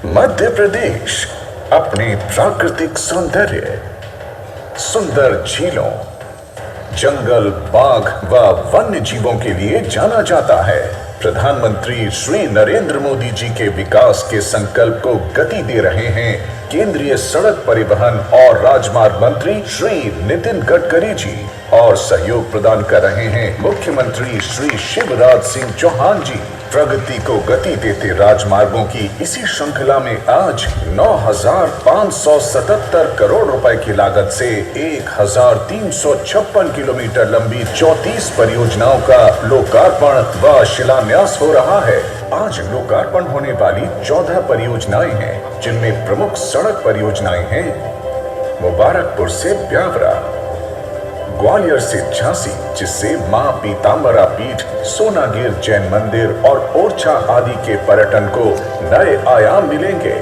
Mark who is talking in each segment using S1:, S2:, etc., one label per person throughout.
S1: मध्य प्रदेश अपने प्राकृतिक सौंदर्य, सुंदर झीलों, जंगल, बाघ व वन्य जीवों के लिए जाना जाता है। प्रधानमंत्री श्री नरेंद्र मोदी जी के विकास के संकल्प को गति दे रहे हैं केंद्रीय सड़क परिवहन और राजमार्ग मंत्री श्री नितिन गडकरी जी, और सहयोग प्रदान कर रहे हैं मुख्यमंत्री श्री शिवराज सिंह चौहान जी। प्रगति को गति देते राजमार्गों की इसी श्रृंखला में आज 9,577 करोड़ रुपए की लागत से 1,356 किलोमीटर लंबी 34 परियोजनाओं का लोकार्पण व शिलान्यास हो रहा है। आज लोकार्पण होने वाली 14 परियोजनाएं हैं, जिनमें प्रमुख सड़क परियोजनाएं हैं मुबारकपुर से ब्यावरा, ग्वालियर से झांसी, जिससे मां पीताम्बरा पीठ, सोनागिर जैन मंदिर और ओरछा आदि के पर्यटन को नए आयाम मिलेंगे।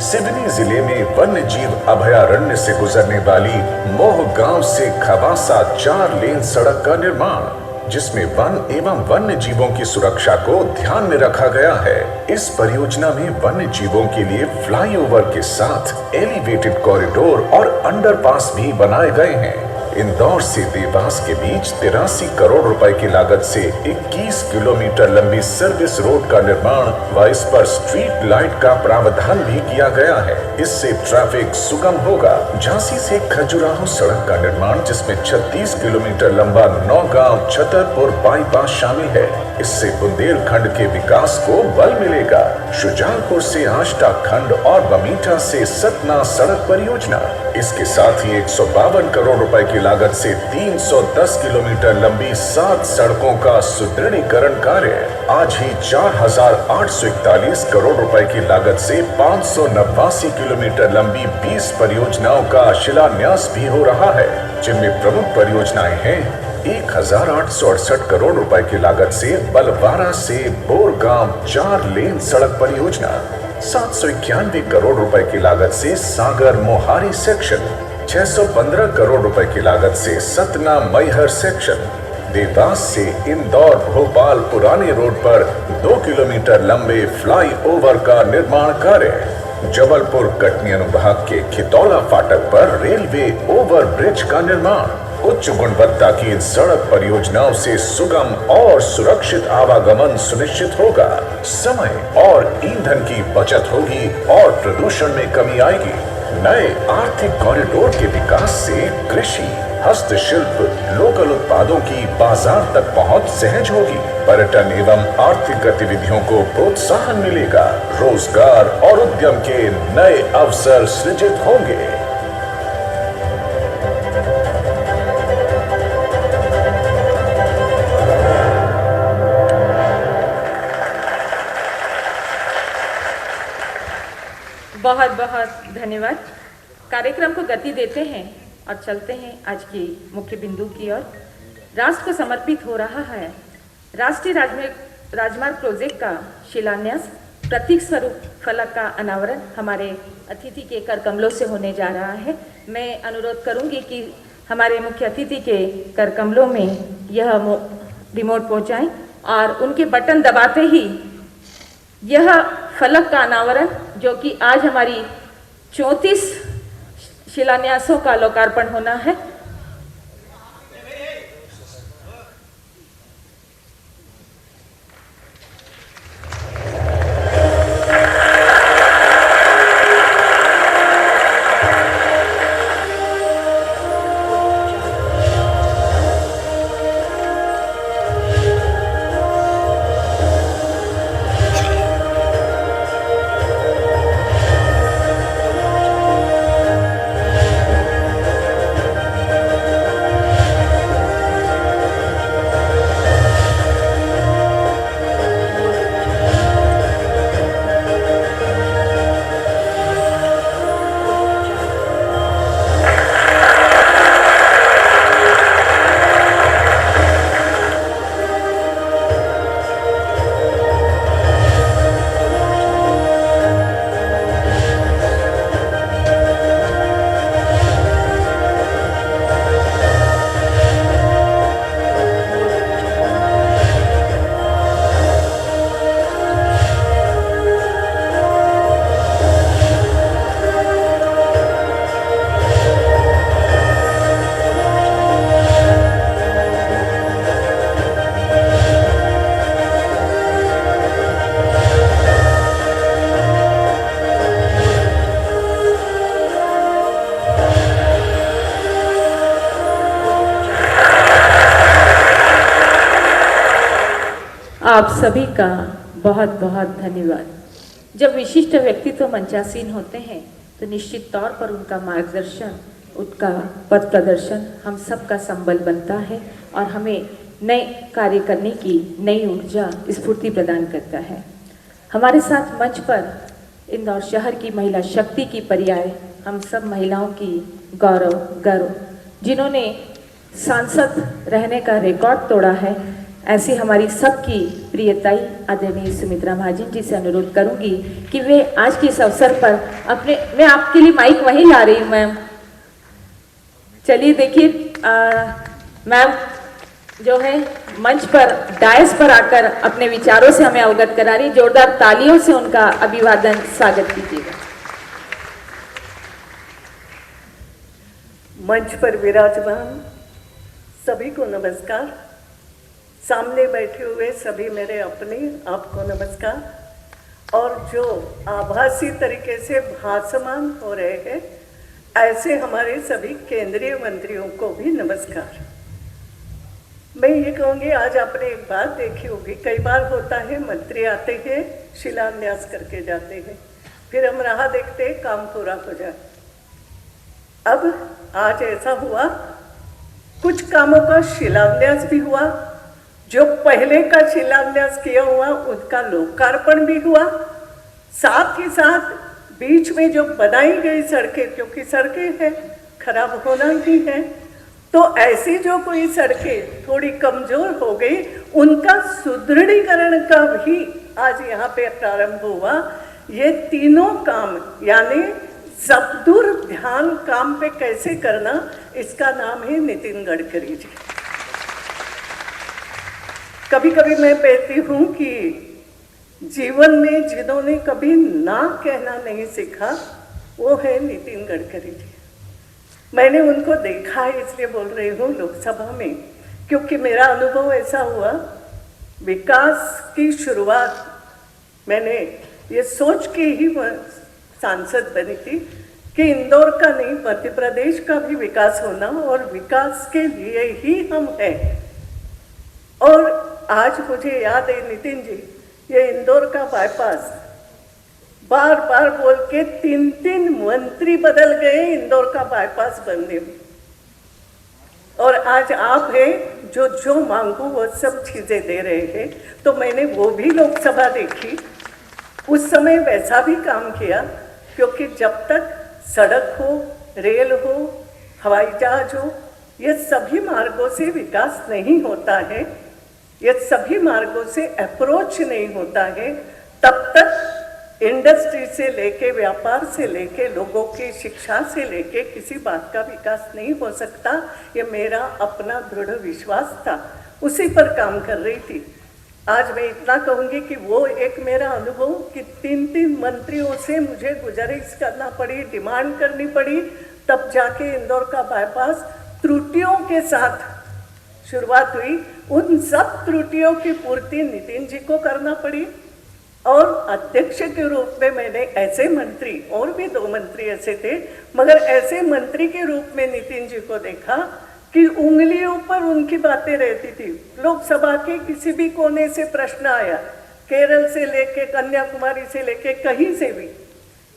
S1: सिवनी जिले में वन्य जीव अभयारण्य से गुजरने वाली मोह गांव से खवासा 4 लेन सड़क का निर्माण, जिसमें वन एवं वन्य जीवों की सुरक्षा को ध्यान में रखा गया है। इस परियोजना में वन्य जीवों के लिए फ्लाईओवर के साथ एलिवेटेड कॉरिडोर और अंडरपास भी बनाए गए हैं। इंदौर से देवास के बीच 83 करोड़ रुपए की लागत से 21 किलोमीटर लंबी सर्विस रोड का निर्माण व इस पर स्ट्रीट लाइट का प्रावधान भी किया गया है। इससे ट्रैफिक सुगम होगा। झांसी से खजुराहो सड़क का निर्माण, जिसमें 36 किलोमीटर लंबा नौगांव छतरपुर बाईपास शामिल है। इससे बुंदेलखंड के विकास को बल मिलेगा। शुजालपुर से आष्टा खंड और बमीठा से सतना सड़क परियोजना, इसके साथ ही 152 करोड़ रुपए की लागत से 310 किलोमीटर लंबी 7 सड़कों का सुदृढ़ीकरण कार्य, आज ही 4,841 करोड़ रुपए की लागत से 589 किलोमीटर लंबी 20 परियोजनाओं का शिलान्यास भी हो रहा है, जिनमेम प्रमुख परियोजनाएं हैं 1,868 करोड़ रुपए की लागत से बलवारा से बोरगांव 4 लेन सड़क परियोजना, 791 करोड़ रुपए की लागत से सागर मोहारी सेक्शन, 615 करोड़ रुपए की लागत से सतना मैहर सेक्शन, देवास से इंदौर भोपाल पुराने रोड पर 2 किलोमीटर लंबे फ्लाईओवर का निर्माण कार्य, जबलपुर कटनी अनुभाग के खितौला फाटक पर रेलवे ओवर ब्रिज का निर्माण। उच्च गुणवत्ता की इन सड़क परियोजनाओं से सुगम और सुरक्षित आवागमन सुनिश्चित होगा, समय और ईंधन की बचत होगी और प्रदूषण में कमी आएगी। नए आर्थिक कॉरिडोर के विकास से कृषि, हस्तशिल्प, लोकल उत्पादों की बाजार तक पहुंच सहज होगी। पर्यटन एवं आर्थिक गतिविधियों को प्रोत्साहन मिलेगा। रोजगार और उद्यम के नए अवसर सृजित होंगे।
S2: बहुत बहुत धन्यवाद। कार्यक्रम को गति देते हैं और चलते हैं आज की मुख्य बिंदु की ओर। राष्ट्र को समर्पित हो रहा है राष्ट्रीय राजमार्ग प्रोजेक्ट का शिलान्यास, प्रतीक स्वरूप फलक का अनावरण हमारे अतिथि के कर कमलों से होने जा रहा है। मैं अनुरोध करूंगी कि हमारे मुख्य अतिथि के कर कमलों में यह रिमोट पहुंचाएं और उनके बटन दबाते ही यह फलक का अनावरण, जो कि आज हमारी 34 शिलान्यासों का लोकार्पण होना है, आप सभी का बहुत बहुत धन्यवाद। जब विशिष्ट व्यक्तित्व मंचासीन होते हैं तो निश्चित तौर पर उनका मार्गदर्शन, उनका पथ प्रदर्शन हम सबका संबल बनता है और हमें नए कार्य करने की नई ऊर्जा, स्फूर्ति प्रदान करता है। हमारे साथ मंच पर इंदौर शहर की महिला शक्ति की पर्याय, हम सब महिलाओं की गौरव, गर्व, जिन्होंने सांसद रहने का रिकॉर्ड तोड़ा है, ऐसी हमारी सबकी प्रियताई आदरणीय सुमित्रा महाजन जी से अनुरोध करूंगी कि वे आज के इस अवसर पर मैं आपके लिए माइक वहीं ला रही हूँ मैम। चलिए देखिए, मैम जो है मंच पर, डायस पर आकर अपने विचारों से हमें अवगत करा रही। जोरदार तालियों से उनका अभिवादन, स्वागत कीजिएगा।
S3: मंच पर विराजमान सभी को नमस्कार। सामने बैठे हुए सभी मेरे अपने, आपको नमस्कार। और जो आभासी तरीके से भाषमान हो रहे हैं, ऐसे हमारे सभी केंद्रीय मंत्रियों को भी नमस्कार। मैं ये कहूँगी, आज आपने एक बात देखी होगी, कई बार होता है मंत्री आते हैं, शिलान्यास करके जाते हैं, फिर हम राह देखते हैं काम पूरा हो जाए। अब आज ऐसा हुआ, कुछ कामों का शिलान्यास भी हुआ, जो पहले का शिलान्यास किया हुआ उनका लोकार्पण भी हुआ, साथ ही साथ बीच में जो बनाई गई सड़कें, क्योंकि सड़कें हैं, खराब होना ही है, तो ऐसी जो कोई सड़कें थोड़ी कमजोर हो गई, उनका सुदृढ़ीकरण का भी आज यहाँ पे प्रारंभ हुआ। ये तीनों काम, यानी सबदूर ध्यान काम पे कैसे करना, इसका नाम है नितिन गडकरी जी। कभी कभी मैं कहती हूँ कि जीवन में जिन्होंने कभी ना कहना नहीं सीखा, वो है नितिन गडकरी जी। मैंने उनको देखा है, इसलिए बोल रही हूँ लोकसभा में, क्योंकि मेरा अनुभव ऐसा हुआ, विकास की शुरुआत मैंने ये सोच के ही सांसद बनी थी कि इंदौर का नहीं, मध्य प्रदेश का भी विकास होना, और विकास के लिए ही हम हैं। और आज मुझे याद है नितिन जी, ये इंदौर का बाईपास बार बार बोल के 3-3 मंत्री बदल गए इंदौर का बाईपास बनने में, और आज आप हैं जो मांगो वो सब चीजें दे रहे हैं। तो मैंने वो भी लोकसभा देखी, उस समय वैसा भी काम किया, क्योंकि जब तक सड़क हो, रेल हो, हवाई जहाज हो, ये सभी मार्गों से विकास नहीं होता है, ये सभी मार्गों से अप्रोच नहीं होता है, तब तक इंडस्ट्री से लेके, व्यापार से लेके, लोगों की शिक्षा से लेके किसी बात का विकास नहीं हो सकता। ये मेरा अपना दृढ़ विश्वास था, उसी पर काम कर रही थी। आज मैं इतना कहूँगी कि वो एक मेरा अनुभव कि 3-3 मंत्रियों से मुझे गुजारिश करना पड़ी, डिमांड करनी पड़ी, तब जाके इंदौर का बाईपास त्रुटियों के साथ शुरुआत हुई। उन सब त्रुटियों की पूर्ति नितिन जी को करना पड़ी, और अध्यक्ष के रूप में मैंने ऐसे मंत्री, और भी 2 मंत्री ऐसे थे, मगर ऐसे मंत्री के रूप में नितिन जी को देखा कि उंगलियों पर उनकी बातें रहती थी। लोकसभा के किसी भी कोने से प्रश्न आया, केरल से लेके कन्याकुमारी से लेके कहीं से भी,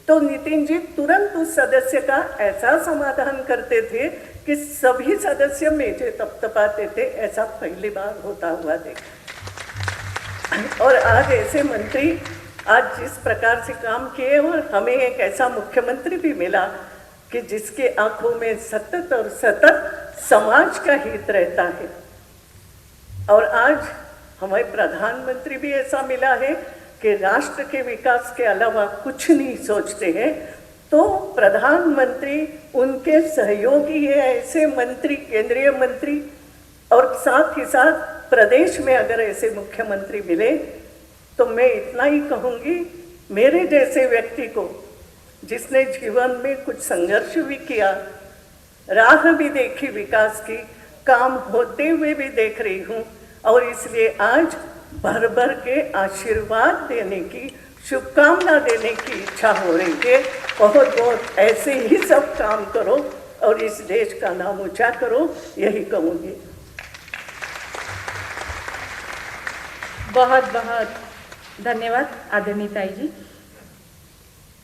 S3: तो नितिन जी तुरंत उस सदस्य का ऐसा समाधान करते थे कि सभी सदस्य मेजे तपतपाते थे। ऐसा पहली बार होता हुआ देखा। और आज ऐसे मंत्री आज जिस प्रकार से काम किए, और हमें एक ऐसा मुख्यमंत्री भी मिला कि जिसके आंखों में सतत और सतत समाज का हित रहता है। और आज हमें प्रधानमंत्री भी ऐसा मिला है कि राष्ट्र के विकास के अलावा कुछ नहीं सोचते हैं, तो प्रधानमंत्री उनके सहयोगी है, ऐसे मंत्री, केंद्रीय मंत्री, और साथ ही साथ प्रदेश में अगर ऐसे मुख्यमंत्री मिले, तो मैं इतना ही कहूँगी, मेरे जैसे व्यक्ति को, जिसने जीवन में कुछ संघर्ष भी किया, राह भी देखी विकास की, काम होते हुए भी देख रही हूँ, और इसलिए आज भर भर के आशीर्वाद देने की, शुभकामना देने की इच्छा हो रही है। बहुत बहुत ऐसे ही सब काम करो और इस देश का नाम ऊंचा करो, यही कहूँगी।
S2: बहुत बहुत धन्यवाद आदरणीय ताई जी।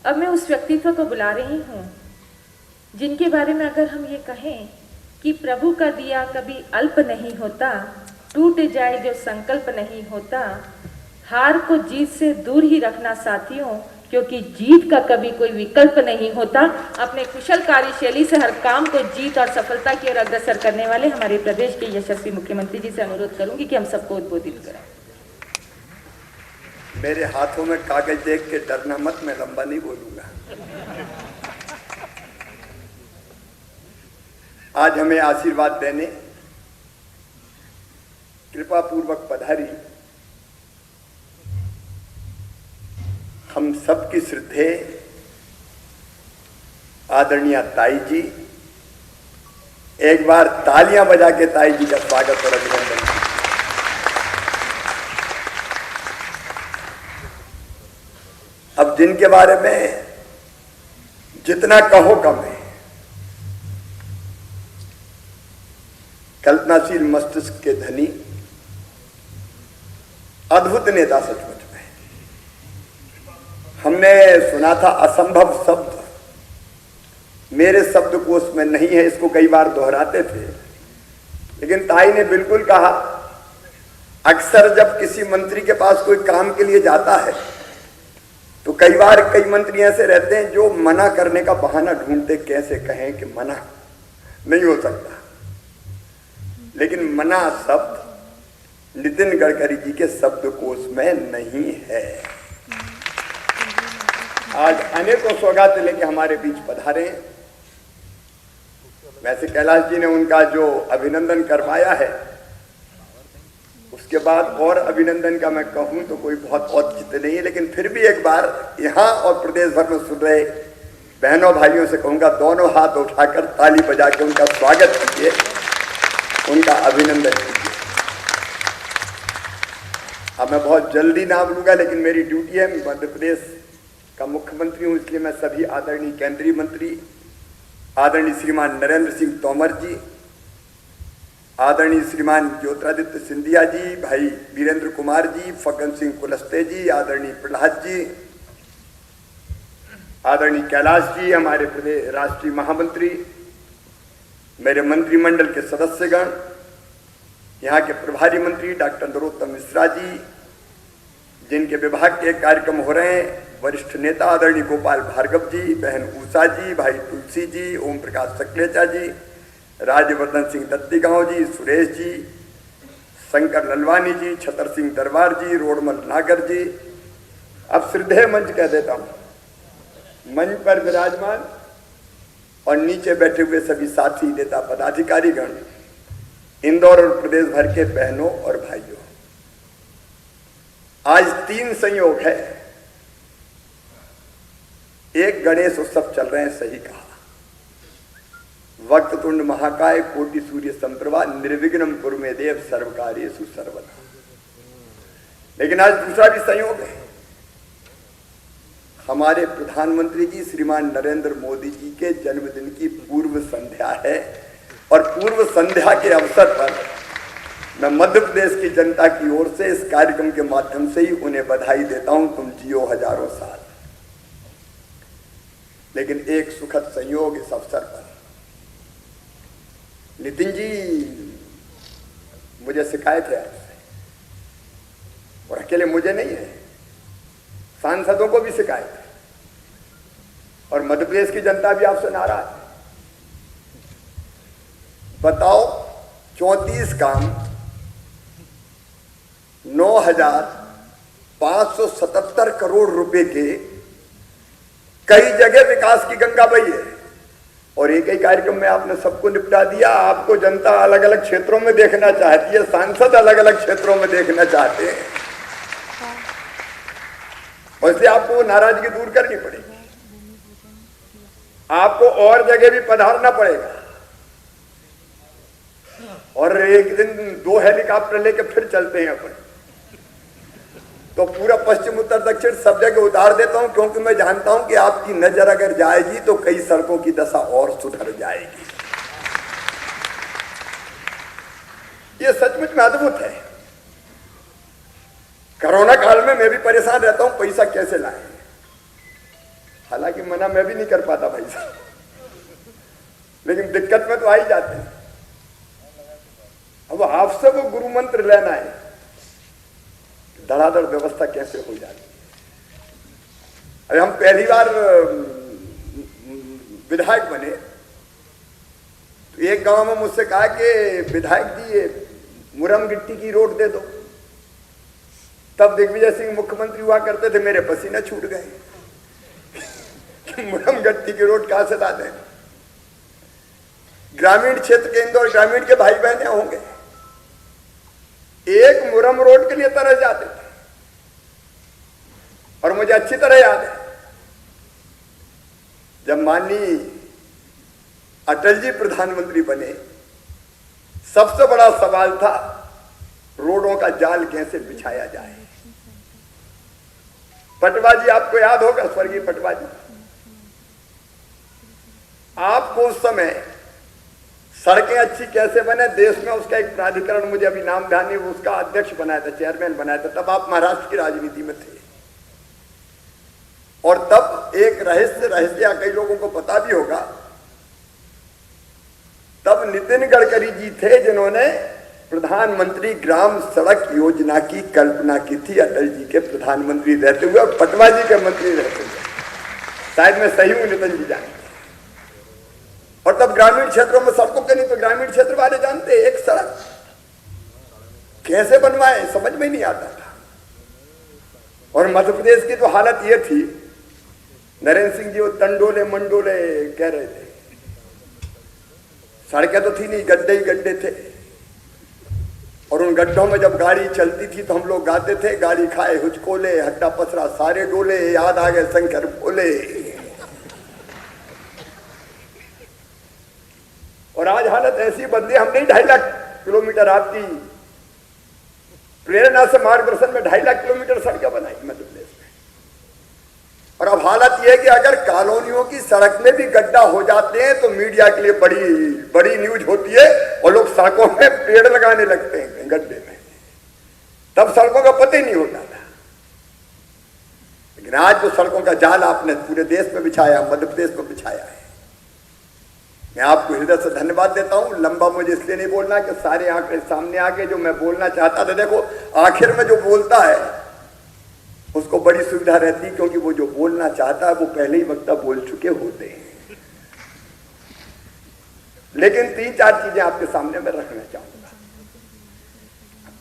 S2: अब मैं उस व्यक्तित्व को बुला रही हूँ जिनके बारे में अगर हम ये कहें कि प्रभु का दिया कभी अल्प नहीं होता, टूट जाए जो संकल्प नहीं होता, हार को जीत से दूर ही रखना साथियों, क्योंकि जीत का कभी कोई विकल्प नहीं होता। अपने कुशल कार्यशैली से हर काम को जीत और सफलता की ओर अग्रसर करने वाले हमारे प्रदेश के यशस्वी मुख्यमंत्री जी से अनुरोध करूंगी कि हम सबको उद्बोधित करें।
S4: मेरे हाथों में कागज देख के डरना मत, मैं लंबा नहीं बोलूंगा। आज हमें आशीर्वाद देने कृपा पूर्वक पधारी हम सबकी श्रद्धेय आदरणीय ताई जी, एक बार तालियां बजा के ताई जी का स्वागत और अभिनंदन। अब जिनके बारे में जितना कहो कम है, कल्पनाशील मस्तिष्क के धनी, अद्भुत नेता सचमुच में। हमने सुना था असंभव शब्द मेरे शब्दकोश में नहीं है, इसको कई बार दोहराते थे, लेकिन ताई ने बिल्कुल कहा। अक्सर जब किसी मंत्री के पास कोई काम के लिए जाता है तो कई बार कई मंत्री ऐसे रहते हैं जो मना करने का बहाना ढूंढते, कैसे कहें कि मना नहीं हो सकता, लेकिन मना शब्द नितिन गडकरी जी के शब्दकोश में नहीं है। आज अनेकों सौगात लेके हमारे बीच पधारे। वैसे कैलाश जी ने उनका जो अभिनंदन करवाया है, उसके बाद और अभिनंदन का मैं कहूं तो कोई बहुत औचित्य नहीं है, लेकिन फिर भी एक बार यहां और प्रदेश भर में सुन रहे बहनों भाइयों से कहूंगा, दोनों हाथ उठाकर ताली बजा के उनका स्वागत कीजिए, उनका अभिनंदन कीजिए। अब मैं बहुत जल्दी नाम लूंगा, लेकिन मेरी ड्यूटी है, मध्य प्रदेश का मुख्यमंत्री हूं, इसलिए मैं सभी आदरणीय केंद्रीय मंत्री, आदरणीय श्रीमान नरेंद्र सिंह तोमर जी, आदरणीय श्रीमान ज्योतिरादित्य सिंधिया जी, भाई वीरेंद्र कुमार जी, फग्गन सिंह कुलस्ते जी, आदरणीय प्रहलाद जी, आदरणीय कैलाश जी, हमारे प्रदेश राष्ट्रीय महामंत्री, मेरे मंत्रिमंडल के सदस्यगण, यहाँ के प्रभारी मंत्री डॉक्टर नरोत्तम मिश्रा जी, जिनके विभाग के कार्यक्रम हो रहे हैं, वरिष्ठ नेता आदरणीय गोपाल भार्गव जी, बहन उषा जी, भाई तुलसी जी, ओम प्रकाश सकलेचा जी, राज्यवर्धन सिंह दत्तीगांव जी, सुरेश जी, शंकर ललवानी जी, छतर सिंह दरबार जी, रोडमल नागर जी। अब श्रद्धेय मंच कह देता हूं, मंच पर विराजमान और नीचे बैठे हुए सभी साथी नेता पदाधिकारीगण, इंदौर और प्रदेश भर के बहनों और भाइयों, आज 3 संयोग है। एक, गणेश उत्सव चल रहे हैं, सही कहा, वक्रतुंड महाकाय कोटि सूर्य संप्रभा निर्विघ्नं कुरु मे देव सर्वकार्येषु सर्वदा। लेकिन आज दूसरा भी संयोग है, हमारे प्रधानमंत्री जी श्रीमान नरेंद्र मोदी जी के जन्मदिन की पूर्व संध्या है, और पूर्व संध्या के अवसर पर मैं मध्य प्रदेश की जनता की ओर से इस कार्यक्रम के माध्यम से ही उन्हें बधाई देता हूं, तुम जियो हजारों साल। लेकिन एक सुखद संयोग इस अवसर पर, नितिन जी मुझे शिकायत है आपसे, और अकेले मुझे नहीं है, सांसदों को भी शिकायत है, और मध्य प्रदेश की जनता भी आपसे नाराज है। बताओ, 34 काम 9,577 करोड़ रुपए के, कई जगह विकास की गंगा बही है, और एक ही कार्यक्रम में आपने सबको निपटा दिया। आपको जनता अलग अलग क्षेत्रों में देखना चाहती है, सांसद अलग अलग क्षेत्रों में देखना चाहते हैं, और इसलिए आपको नाराजगी दूर करनी पड़ेगी, आपको और जगह भी पधारना पड़ेगा, और एक दिन 2 हेलीकॉप्टर लेके फिर चलते हैं अपन, तो पूरा पश्चिम उत्तर दक्षिण सब जगह उतार देता हूं, क्योंकि मैं जानता हूं कि आपकी नजर अगर जाएगी तो कई सड़कों की दशा और सुधर जाएगी। ये सचमुच में अद्भुत है। कोरोना काल में मैं भी परेशान रहता हूं, पैसा कैसे लाए। हालांकि मना मैं भी नहीं कर पाता भाई साहब, लेकिन दिक्कत में तो आ ही जाते हैं। अब आपसे वो गुरु मंत्र लेना है, धड़ाधड़ व्यवस्था कैसे हो जाती है। अरे हम पहली बार विधायक बने तो एक गांव में मुझसे कहा कि विधायक जी ये मुरम गिट्टी की रोड दे दो। तब दिग्विजय सिंह मुख्यमंत्री हुआ करते थे, मेरे पसीने छूट गए मुरम गिट्टी की रोड कहां से ला दें। ग्रामीण क्षेत्र के इंदौर ग्रामीण के भाई बहन होंगे, एक मुरम रोड के लिए तरस जाते थे। और मुझे अच्छी तरह याद है जब माननीय अटल जी प्रधानमंत्री बने, सबसे बड़ा सवाल था रोडों का जाल कैसे बिछाया जाए। पटवा जी, आपको याद होगा, स्वर्गीय पटवा जी, आपको उस समय सड़कें अच्छी कैसे बने देश में उसका एक प्राधिकरण, मुझे अभी नाम ध्यान नहीं, उसका अध्यक्ष बनाया था, चेयरमैन बनाया था। तब आप महाराष्ट्र की राजनीति में थे और तब एक रहस्य कई लोगों को पता भी होगा, तब नितिन गडकरी जी थे जिन्होंने प्रधानमंत्री ग्राम सड़क योजना की कल्पना की थी, अटल जी के प्रधानमंत्री रहते हुए और पटवा जी के मंत्री रहते हुए। शायद मैं सही हूं, नितिन जी जानते। और तब ग्रामीण क्षेत्रों में सड़कों के नहीं तो ग्रामीण क्षेत्र वाले जानते एक सड़क कैसे बनवाए समझ में नहीं आता था। और मध्य प्रदेश की तो हालत ये थी, नरेंद्र सिंह जी वो तंडोले मंडोले कह रहे थे, सड़कें तो थी नहीं, गड्ढे ही गड्ढे थे। और उन गड्ढों में जब गाड़ी चलती थी तो हम लोग गाते थे, गाड़ी खाए हुचकोले हड्डा पसरा सारे डोले, याद आ गए शंकर बोले। और आज हालत ऐसी बदली, हम नहीं 2.5 लाख किलोमीटर आपकी प्रेरणा से मार्गदर्शन में 2.5 लाख किलोमीटर सड़कें बनाई मध्य प्रदेश में। और अब हालत यह है कि अगर कॉलोनियों की सड़क में भी गड्ढा हो जाते हैं तो मीडिया के लिए बड़ी न्यूज होती है और लोग सड़कों में पेड़ लगाने लगते हैं गड्ढे में। तब सड़कों का पता ही नहीं होता था। लेकिन आज जो सड़कों का जाल आपने पूरे देश में बिछाया, मध्य प्रदेश में बिछाया है, मैं आपको हृदय से धन्यवाद देता हूं। लंबा मुझे इसलिए नहीं बोलना कि सारे आंकड़े सामने आ गए जो मैं बोलना चाहता था। देखो आखिर में जो बोलता है उसको बड़ी सुविधा रहती है, क्योंकि वो जो बोलना चाहता है वो पहले ही वक्ता बोल चुके होते हैं। लेकिन 3-4 चीजें आपके सामने मैं रखना चाहूंगा।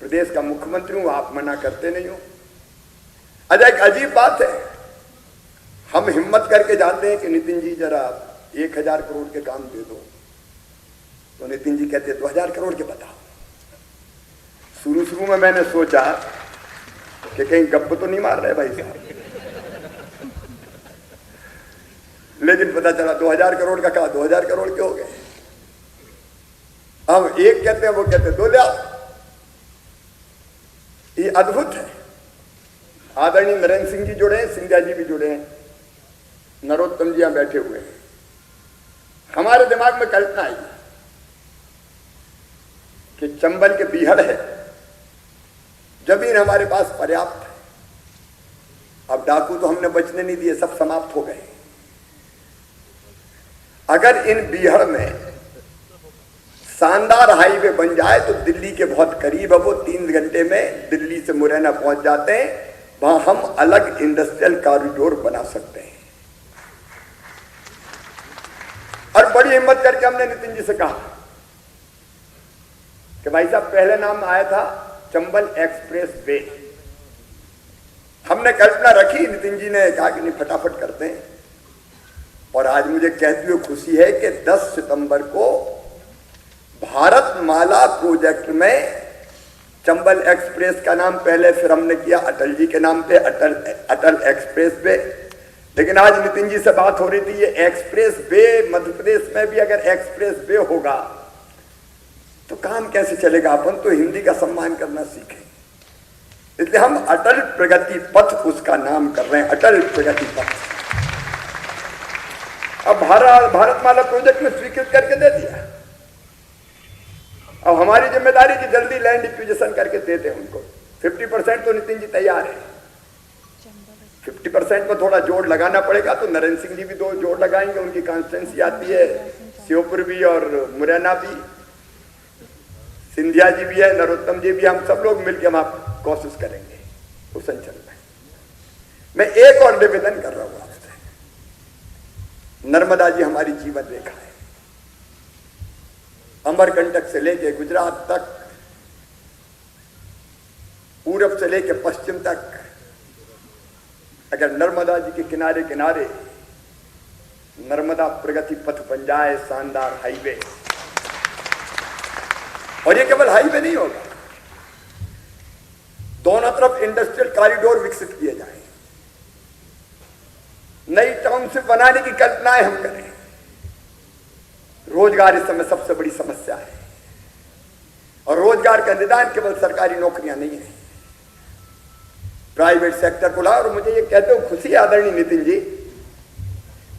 S4: प्रदेश का मुख्यमंत्री हूं, आप मना करते नहीं हो। अच्छा, एक अजीब बात है, हम हिम्मत करके जाते हैं कि नितिन जी जरा 1000 करोड़ के काम दे दो, तो नितिन जी कहते 2000 करोड़ के बताओ। शुरू में मैंने सोचा कि कहीं गप्प तो नहीं मार रहे भाई साहब, लेकिन पता चला 2000 करोड़ का कहा, 2000 करोड़ के हो गए। अब एक कहते हैं, वो कहते 2 ले आओ। ये अद्भुत है। आदरणीय नरेंद्र सिंह जी जुड़े हैं, सिंधिया जी भी जुड़े हैं, नरोत्तम जी यहां बैठे हुए हैं। हमारे दिमाग में कल्पना आई कि चंबल के बीहड़ है, जमीन हमारे पास पर्याप्त है। अब डाकू तो हमने बचने नहीं दिए, सब समाप्त हो गए। अगर इन बीहड़ में शानदार हाईवे बन जाए तो दिल्ली के बहुत करीब है, वो 3 घंटे में दिल्ली से मुरैना पहुंच जाते हैं। वहां हम अलग इंडस्ट्रियल कॉरिडोर बना सकते हैं। और बड़ी हिम्मत करके हमने नितिन जी से कहा कि भाई साहब, पहले नाम आया था चंबल एक्सप्रेस वे। हमने कल्पना रखी, नितिन जी ने कहा कि नहीं फटाफट करते हैं। और आज मुझे कहते हुए खुशी है कि 10 सितंबर को भारत माला प्रोजेक्ट में चंबल एक्सप्रेस का नाम पहले फिर हमने किया अटल जी के नाम पे, अटल एक्सप्रेस वे। लेकिन आज नितिन जी से बात हो रही थी, ये एक्सप्रेस वे मध्य प्रदेश में भी अगर एक्सप्रेस वे होगा तो काम कैसे चलेगा। अपन तो हिंदी का सम्मान करना सीखें, इसलिए हम अटल प्रगति पथ उसका नाम कर रहे हैं, अटल प्रगति पथ। अब भारतमाला प्रोजेक्ट में स्वीकृत करके दे दिया। अब हमारी जिम्मेदारी कि जल्दी लैंड एक्विजिशन करके देते हैं उनको, 50% तो नितिन जी तैयार है, 50% पर थोड़ा जोड़ लगाना पड़ेगा। तो नरेंद्र सिंह जी भी 2 जोड़ लगाएंगे, उनकी कॉन्स्टिट्यूंसी आती है, श्योपुर भी और मुरैना भी, सिंधिया जी भी है, नरोत्तम जी भी, हम सब लोग मिलकर हम आप कोशिश करेंगे उस अंचल में। मैं एक और निवेदन कर रहा हूं आपसे, नर्मदा जी हमारी जीवन रेखा है, अमरकंटक से लेके गुजरात तक, पूरब से लेके पश्चिम तक, अगर नर्मदा जी के किनारे किनारे नर्मदा प्रगति पथ बन जाए, शानदार हाईवे, और ये केवल हाईवे नहीं होगा, दोनों तरफ इंडस्ट्रियल कॉरिडोर विकसित किए जाए, नई टाउनशिप बनाने की कल्पनाएं हम करें। रोजगार इस समय सबसे बड़ी समस्या है, और रोजगार का निदान केवल सरकारी नौकरियां नहीं है, प्राइवेट सेक्टर को ला। और मुझे ये कहते हुए खुशी है आदरणीय नितिन जी,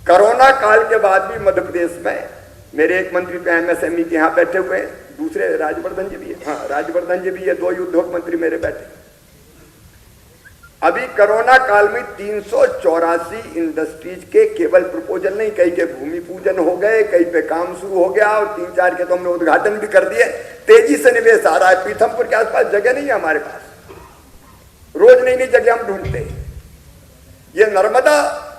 S4: कोरोना काल के बाद भी मध्य प्रदेश में मेरे एक मंत्री तो एमएसएमई के यहां बैठे हुए हैं, दूसरे राजवर्धन जी भी है, हाँ राजवर्धन जी भी है, 2 उद्योग मंत्री मेरे बैठे। अभी कोरोना काल में 384 इंडस्ट्रीज के केवल प्रपोजल नहीं, कई के भूमि पूजन हो गए, कई पे काम शुरू हो गया, और 3-4 के तो हमने उद्घाटन भी कर दिए। तेजी से निवेश आ रहा है। पीथमपुर के आसपास जगह नहीं है हमारे पास, रोज नई नई जगह हम ढूंढते हैं। ये नर्मदा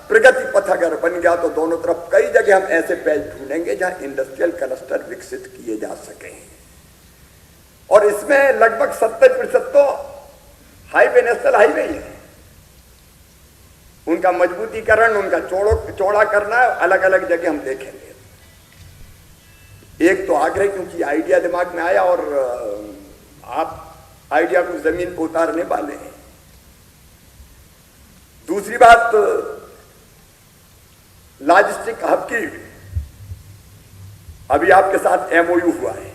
S4: प्रगति पथ अगर बन गया तो दोनों तरफ कई जगह हम ऐसे पैच ढूंढेंगे जहां इंडस्ट्रियल क्लस्टर विकसित किए जा सके, और इसमें लगभग 70% तो हाईवे, नेशनल हाईवे ही है। उनका मजबूतीकरण, उनका चौड़ा करना, अलग अलग जगह हम देखेंगे। एक तो आग्रह, क्योंकि आइडिया दिमाग में आया और आप आइडिया को जमीन को उतारने वाले हैं। दूसरी बात, लॉजिस्टिक हब की अभी आपके साथ एमओयू हुआ है।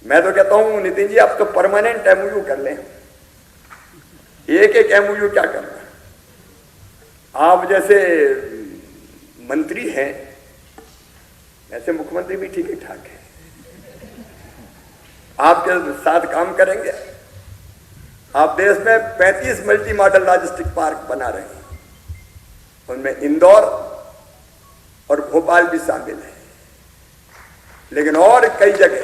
S4: मैं तो कहता हूं नितिन जी, आप तो परमानेंट एमओयू कर लें। एक एमओयू क्या करना, आप जैसे मंत्री हैं, ऐसे मुख्यमंत्री भी ठीक ही ठाक है, आपके साथ काम करेंगे। आप देश में 35 मल्टी मॉडल लॉजिस्टिक पार्क बना रहे हैं, उनमें इंदौर और भोपाल भी शामिल है, लेकिन और कई जगह।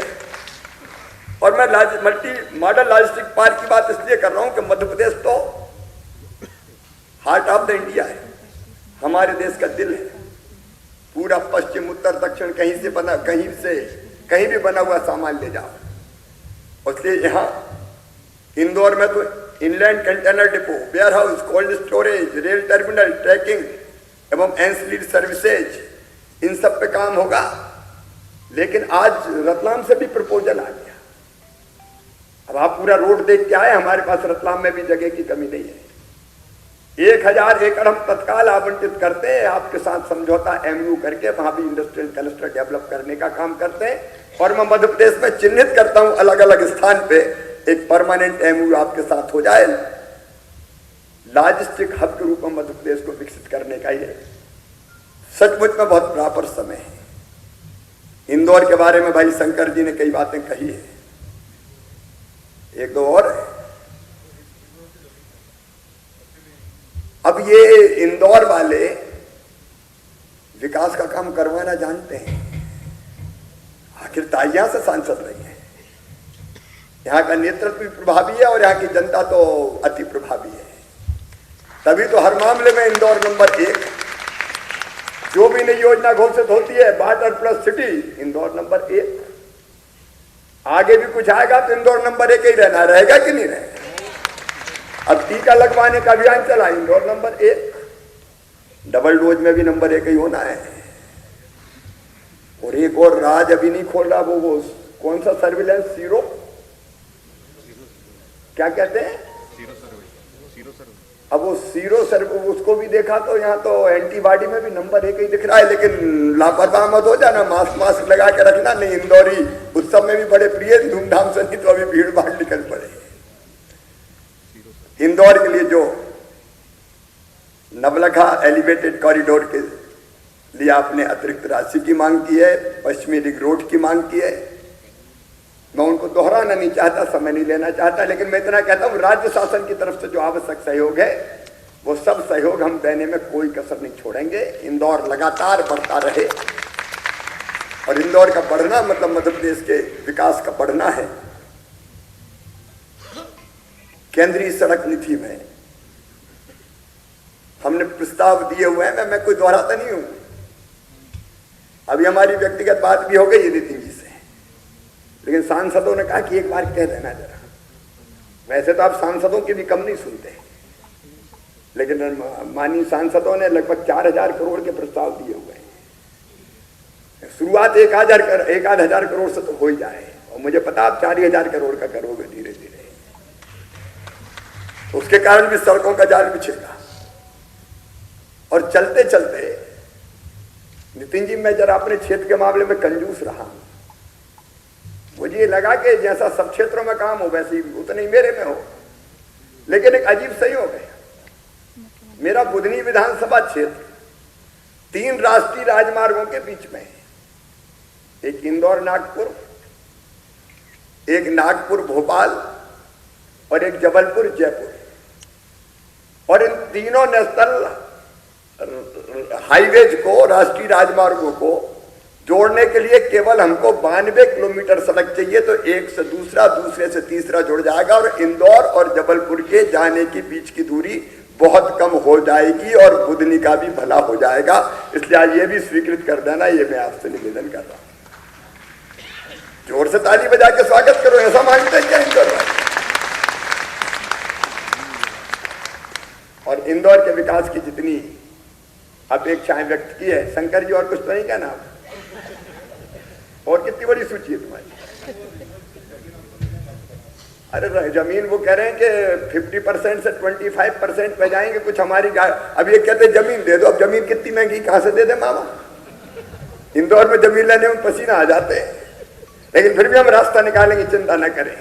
S4: और मैं मल्टी मॉडल लॉजिस्टिक पार्क की बात इसलिए कर रहा हूं कि मध्य प्रदेश तो हार्ट ऑफ द इंडिया है, हमारे देश का दिल है। पूरा पश्चिम, उत्तर, दक्षिण, कहीं भी बना हुआ सामान ले जाओ। इसलिए यहां इंदौर में तो inland container depot, warehouse, cold storage, rail terminal, tracking एवं एंसिलरी सर्विसेज, इन सब पे काम होगा। लेकिन आज रतलाम से भी प्रपोजल आ गया। अब आप पूरा रोड देख के आए, हमारे पास रतलाम में भी जगह की कमी नहीं है। 1000 एकड़ हम तत्काल आवंटित करते हैं, आपके साथ समझौता एमयू करके वहां भी इंडस्ट्रियल क्लस्टर डेवलप करने का काम करते हैं। और मैं मध्य प्रदेश में चिन्हित करता हूं अलग अलग स्थान पे एक परमानेंट एमयू आपके साथ हो जाए। लॉजिस्टिक हब के रूप में मध्य प्रदेश को विकसित करने का ये सचमुच में बहुत प्रॉपर समय है। इंदौर के बारे में भाई शंकर जी ने कई बातें कही है, एक दो और है। अब ये इंदौर वाले विकास का काम करवाना जानते हैं, आखिर ताइयां से सांसद रही है। यहाँ का नेतृत्व भी प्रभावी है और यहाँ की जनता तो अति प्रभावी है। तभी तो हर मामले में इंदौर नंबर 1, जो भी नई योजना घोषित होती है, water plus city, Indore number 1। आगे भी कुछ आएगा तो इंदौर नंबर 1 ही रहना, रहेगा कि नहीं रहेगा। अब टीका लगवाने का अभियान चला, इंदौर नंबर 1, डबल डोज में भी नंबर 1 ही होना है। और एक और राज अभी नहीं खोल रहा, वो कौन सा सर्विलेंस, सीरो, क्या कहते हैं, अब वो सीरो सर्व, उसको भी देखा तो यहाँ तो एंटीबॉडी में भी नंबर 1 ही दिख रहा है। लेकिन लापरवाह मत हो जाना, मास्क लगा के रखना। नहीं, इंदौरी उत्सव में भी बड़े प्रिय धूमधाम से, नहीं तो अभी भीड़ भाड़ निकल पड़े। इंदौर के लिए जो नवलखा एलिवेटेड कॉरिडोर के लिए आपने अतिरिक्त राशि की मांग की है, पश्चिमी रिंग रोड की मांग की है, मैं उनको दोहराना नहीं चाहता, समय नहीं लेना चाहता, लेकिन मैं इतना कहता हूँ राज्य शासन की तरफ से जो आवश्यक सहयोग है वो सब सहयोग हम देने में कोई कसर नहीं छोड़ेंगे। इंदौर लगातार बढ़ता रहे, और इंदौर का बढ़ना मतलब मध्य प्रदेश के विकास का बढ़ना है। केंद्रीय सड़क नीति में हमने प्रस्ताव दिए हुए हैं, मैं कोई दोहराता नहीं हूं। अभी हमारी व्यक्तिगत बात भी हो गई है नितिन जी से, लेकिन सांसदों ने कहा कि एक बार कह देना जरा। वैसे तो आप सांसदों की भी कम नहीं सुनते, लेकिन माननीय सांसदों ने लगभग 4000 करोड़ के प्रस्ताव दिए हुए हैं। शुरुआत 1,000 करोड़ से तो हो ही जाए, और मुझे पता आप 4000 करोड़ का करोगे धीरे धीरे, तो उसके कारण भी सड़कों का जाल बिछेगा। और चलते चलते नितिन जी, मैं जरा अपने क्षेत्र के मामले में कंजूस रहा हूं। मुझे ये लगा कि जैसा सब क्षेत्रों में काम हो वैसे ही उतना ही मेरे में हो, लेकिन एक अजीब संयोग है। मेरा बुधनी विधानसभा क्षेत्र 3 राष्ट्रीय राजमार्गों के बीच में है, एक इंदौर नागपुर, एक नागपुर भोपाल और एक जबलपुर जयपुर। और इन तीनों नेशनल हाईवेज को, राष्ट्रीय राजमार्गों को जोड़ने के लिए केवल हमको 92 किलोमीटर सड़क चाहिए, तो एक से दूसरा, दूसरे से तीसरा जुड़ जाएगा, और इंदौर और जबलपुर के जाने की बीच की दूरी बहुत कम हो जाएगी, और बुधनी का भी भला हो जाएगा। इसलिए आज ये भी स्वीकृत कर देना, ये मैं आपसे निवेदन कर रहा हूं। जोर से ताली बजा के स्वागत करो, ऐसा मांगते हैं क्या इंदौर वाले? और इंदौर के विकास की जितनी अपेक्षाएं व्यक्त की है, शंकर जी और कुछ तो नहीं कहना, और कितनी बड़ी सूची है तुम्हारी? अरे जमीन वो कह रहे हैं कि 50% से 25% पे जाएंगे, कुछ हमारी अब ये कहते जमीन दे दो। अब जमीन कितनी महंगी, कहां से दे दे मामा? इंदौर में जमीन लेने में पसीना आ जाते हैं, लेकिन फिर भी हम रास्ता निकालेंगे, चिंता न करें।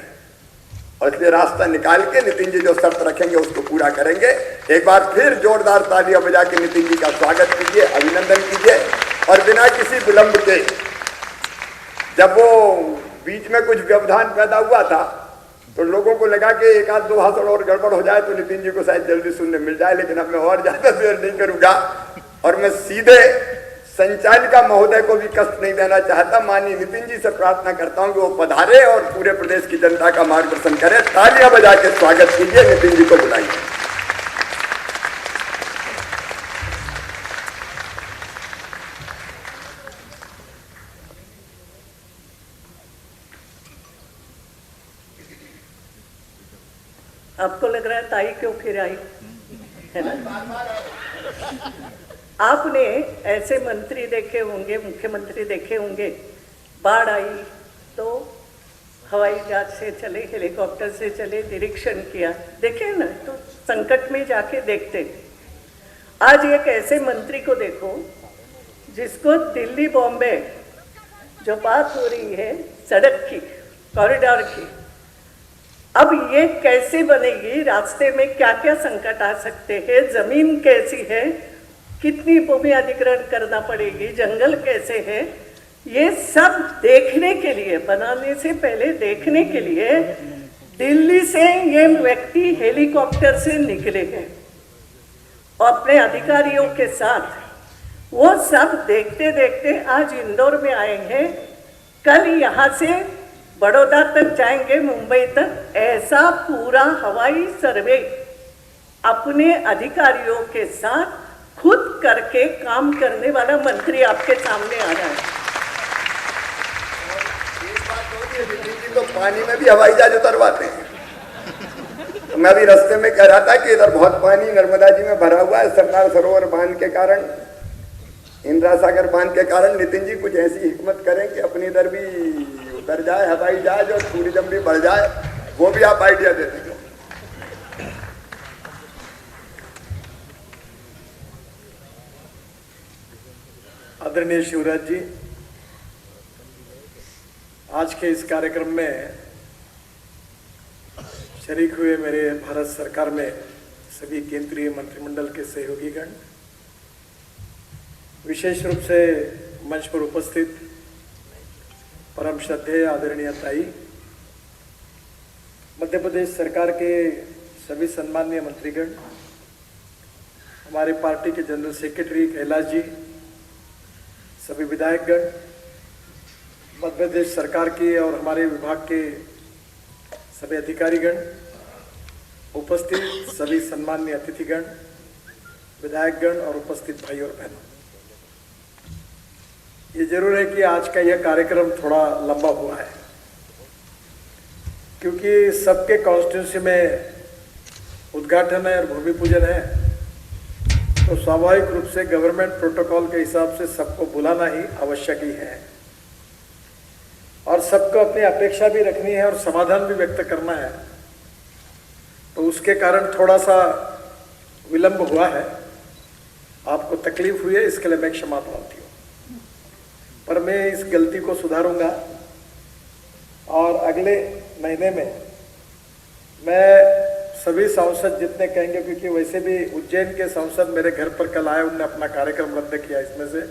S4: और इसलिए रास्ता निकाल के नितिन जी जो शर्त रखेंगे उसको पूरा करेंगे। एक बार फिर जोरदार तालियां बजा के नितिन जी का स्वागत कीजिए, अभिनंदन कीजिए। और बिना किसी विलंब के, जब वो बीच में कुछ व्यवधान पैदा हुआ था तो लोगों को लगा कि एक आध दो भाषण और गड़बड़ हो जाए तो नितिन जी को शायद जल्दी सुनने मिल जाए, लेकिन अब मैं और ज्यादा देर नहीं करूंगा, और मैं सीधे संचालिका महोदय को भी कष्ट नहीं देना चाहता। माननीय नितिन जी से प्रार्थना करता हूं कि वो पधारे और पूरे प्रदेश की जनता का मार्गदर्शन करें। तालियां बजा के स्वागत कीजिए, नितिन जी को बुलाइए।
S3: आपको लग रहा है ताई क्यों फिर आई है ना? आपने ऐसे मंत्री देखे होंगे, मुख्यमंत्री देखे होंगे, बाढ़ आई तो हवाई जहाज से चले, हेलीकॉप्टर से चले, निरीक्षण किया, देखे ना, तो संकट में जाके देखते। आज एक ऐसे मंत्री को देखो जिसको दिल्ली बॉम्बे जो बात हो रही है सड़क की, कॉरिडोर की, अब ये कैसे बनेगी, रास्ते में क्या क्या संकट आ सकते हैं, जमीन कैसी है, कितनी भूमि अधिग्रहण करना पड़ेगी, जंगल कैसे है, ये सब देखने के लिए, बनाने से पहले देखने के लिए दिल्ली से ये व्यक्ति हेलीकॉप्टर से निकले हैं और अपने अधिकारियों के साथ वो सब देखते देखते आज इंदौर में आए हैं। कल यहाँ से बड़ौदा तक जाएंगे, मुंबई तक। ऐसा पूरा हवाई सर्वे अपने अधिकारियों के साथ खुद करके काम करने वाला मंत्री आपके सामने आ रहा है।
S4: तो पानी में भी हवाई जहाज उतरवाते हैं। तो मैं अभी रास्ते में कह रहा था कि इधर बहुत पानी नर्मदा जी में भरा हुआ है, सरदार सरोवर बांध के कारण, इंदिरा सागर बांध के कारण। नितिन जी कुछ ऐसी हिकमत करें कि अपनी इधर भी उतर जाए हवाई जहाज और टूरिज्म भी बढ़ जाए, वो भी आप आइडिया दे देंगे।
S5: आदरणीय शिवराज जी, आज के इस कार्यक्रम में शरीक हुए मेरे भारत सरकार में सभी केंद्रीय मंत्रिमंडल के सहयोगीगण, विशेष रूप से मंच पर उपस्थित परम श्रद्धेय आदरणीय ताई मध्य प्रदेश सरकार के सभी सम्माननीय मंत्रीगण, हमारे पार्टी के जनरल सेक्रेटरी कैलाश जी, सभी विधायकगण, मध्य प्रदेश सरकार के और हमारे विभाग के सभी अधिकारीगण, उपस्थित सभी सम्माननीय अतिथिगण, विधायकगण और उपस्थित भाई और बहनों, ये जरूर है कि आज का यह कार्यक्रम थोड़ा लंबा हुआ है, क्योंकि सबके कॉन्स्टिट्यूंसी में उद्घाटन है और भूमि पूजन है, तो स्वाभाविक रूप से गवर्नमेंट प्रोटोकॉल के हिसाब से सबको बुलाना ही आवश्यक ही है और सबको अपनी अपेक्षा भी रखनी है और समाधान भी व्यक्त करना है। तो उसके कारण थोड़ा सा विलंब हुआ है, आपको तकलीफ हुई है, इसके लिए मैं क्षमा प्रार्थी हूँ, पर मैं इस गलती को सुधारूंगा और अगले महीने में मैं सभी सांसद जितने कहेंगे, क्योंकि वैसे भी उज्जैन के सांसद मेरे घर पर कल आए, उन्होंने अपना कार्यक्रम रद्द किया इसमें से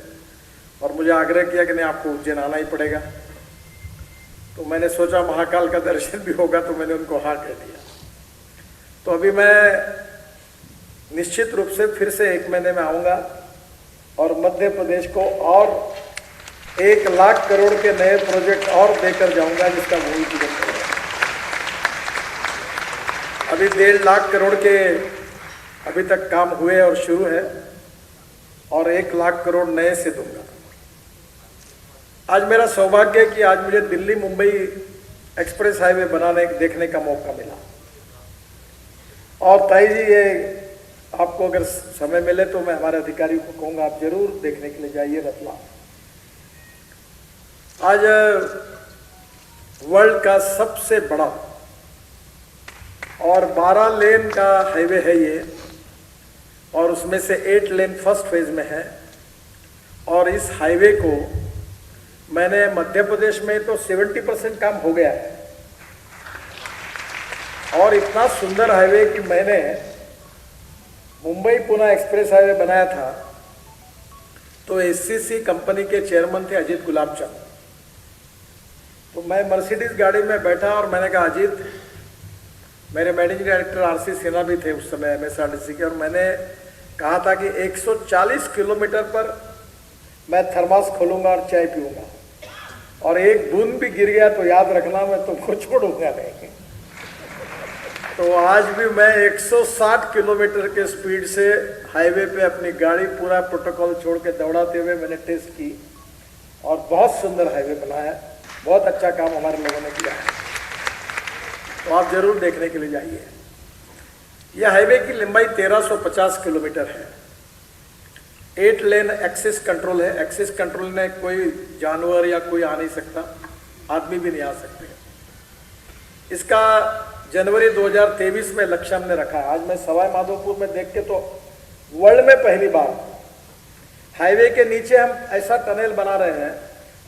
S5: और मुझे आग्रह किया कि नहीं आपको उज्जैन आना ही पड़ेगा। तो मैंने सोचा महाकाल का दर्शन भी होगा, तो मैंने उनको हाँ कह दिया। तो अभी मैं निश्चित रूप से फिर से 1 महीने में आऊँगा और मध्य प्रदेश को और 1 लाख करोड़ के नए प्रोजेक्ट और देकर जाऊँगा, जिसका भूमि पूजन करूँगा। अभी 1.5 लाख करोड़ के अभी तक काम हुए और शुरू है और 1 लाख करोड़ नए से दूंगा। आज मेरा सौभाग्य है कि आज मुझे दिल्ली मुंबई एक्सप्रेस हाईवे देखने का मौका मिला और ताई जी, ये आपको अगर समय मिले तो मैं हमारे अधिकारियों को कहूँगा आप जरूर देखने के लिए जाइए रतलाम। आज वर्ल्ड का सबसे बड़ा और 12 लेन का हाईवे है ये, और उसमें से 8 लेन फर्स्ट फेज में है। और इस हाईवे को मैंने मध्य प्रदेश में तो 70% काम हो गया है और इतना सुंदर हाईवे कि मैंने मुंबई पुणे एक्सप्रेस हाईवे बनाया था तो एससीसी कंपनी के चेयरमैन थे अजीत गुलाबचंद। तो मैं मर्सिडीज गाड़ी में बैठा और मैंने कहा अजीत, मेरे मैनेजिंग डायरेक्टर आरसी सिन्हा भी थे उस समय एमएसआरटीसी के, और मैंने कहा था कि 140 किलोमीटर पर मैं थर्मास खोलूंगा और चाय पीऊंगा और एक बूंद भी गिर गया तो याद रखना मैं तुमको छोड़ूंगा नहीं। तो आज भी मैं 160 किलोमीटर के स्पीड से हाईवे पे अपनी गाड़ी पूरा प्रोटोकॉल छोड़ के दौड़ाते हुए मैंने टेस्ट की और बहुत सुंदर हाईवे बना है, बहुत अच्छा काम हमारे लोगों ने किया है, तो आप जरूर देखने के लिए जाइए। यह हाईवे की लंबाई 1350 किलोमीटर है। 8 लेन एक्सिस कंट्रोल है। एक्सिस कंट्रोल में कोई जानवर या कोई आ नहीं सकता, आदमी भी नहीं आ सकते। इसका जनवरी 2023 में लक्ष्य हमने रखा है। आज मैं सवाई माधोपुर में देख के तो वर्ल्ड में पहली बार हाईवे के नीचे हम ऐसा टनल बना रहे हैं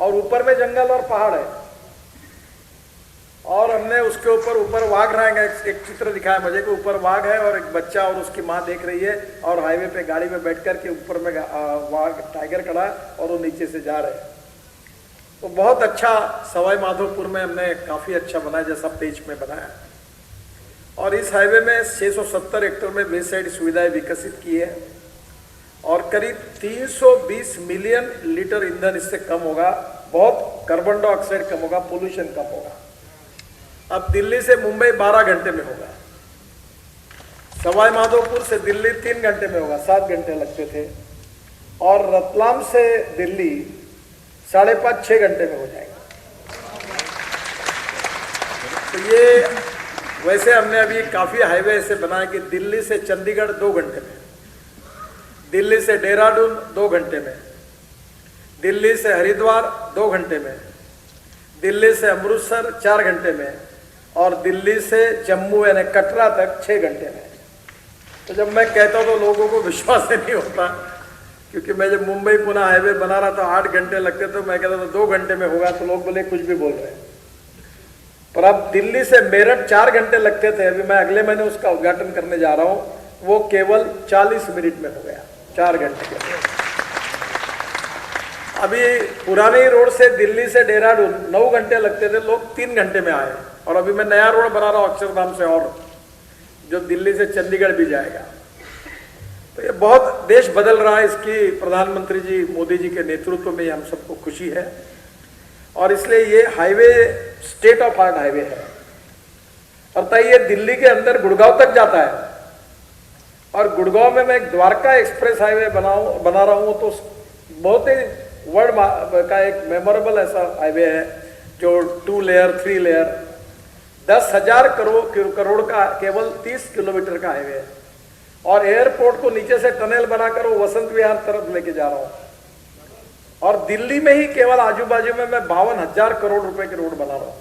S5: और ऊपर में जंगल और पहाड़ है और हमने उसके ऊपर वाघ रहेंगे। एक चित्र दिखाया मुझे कि ऊपर वाघ है और एक बच्चा और उसकी माँ देख रही है और हाईवे पे गाड़ी में बैठ कर के ऊपर में वाघ टाइगर खड़ा है और वो नीचे से जा रहे हैं। तो बहुत अच्छा सवाई माधोपुर में हमने काफ़ी अच्छा बनाया, जैसा पेज में बनाया। और इस हाईवे में 670 हेक्टेयर में वे साइड सुविधाएं विकसित की है और करीब 320 मिलियन लीटर ईंधन इससे कम होगा, बहुत कार्बन डाइऑक्साइड कम होगा, पोल्यूशन कम होगा। अब दिल्ली से मुंबई 12 घंटे में होगा, सवाई माधोपुर से दिल्ली 3 घंटे में होगा, 7 घंटे लगते थे, और रतलाम से दिल्ली 5.5-6 घंटे में हो जाएगा। तो ये वैसे हमने अभी काफ़ी हाईवे ऐसे बनाया कि दिल्ली से चंडीगढ़ 2 घंटे में, दिल्ली से देहरादून 2 घंटे में, दिल्ली से हरिद्वार 2 घंटे में, दिल्ली से अमृतसर 4 घंटे में और दिल्ली से जम्मू यानी कटरा तक 6 घंटे में। तो जब मैं कहता हूँ तो लोगों को विश्वास नहीं होता, क्योंकि मैं जब मुंबई पुणे हाईवे बना रहा था 8 घंटे लगते, तो मैं कहता था 2 घंटे में होगा, तो लोग बोले कुछ भी बोल रहे हैं। पर अब दिल्ली से मेरठ 4 घंटे लगते थे, अभी मैं अगले महीने उसका उद्घाटन करने जा रहा हूँ, वो केवल 40 मिनट में हो गया, 4 घंटे के। अभी पुरानी रोड से दिल्ली से देहरादून 9 घंटे लगते थे, लोग 3 घंटे में आए। और अभी मैं नया रोड बना रहा हूँ अक्षरधाम से, और जो दिल्ली से चंडीगढ़ भी जाएगा। तो ये बहुत देश बदल रहा है, इसकी प्रधानमंत्री जी मोदी जी के नेतृत्व में हम सबको खुशी है। और इसलिए ये highway state of art highway है। और तय ये दिल्ली के अंदर गुड़गांव तक जाता है। और गुड़गांव में मैं एक द्वारका एक्सप्रेस हाईवे बना रहा हूँ, तो बहुत ही वर्ल्ड का एक मेमोरेबल ऐसा हाईवे है जो 2 लेयर 3 लेयर 10,000 करोड़ का केवल 30 किलोमीटर का हाईवे है। और एयरपोर्ट को नीचे से टनल बनाकर वो वसंत विहार तरफ लेके जा रहा हूँ। और दिल्ली में ही केवल आजू बाजू में मैं 52,000 करोड़ रुपए के रोड बना रहा हूँ।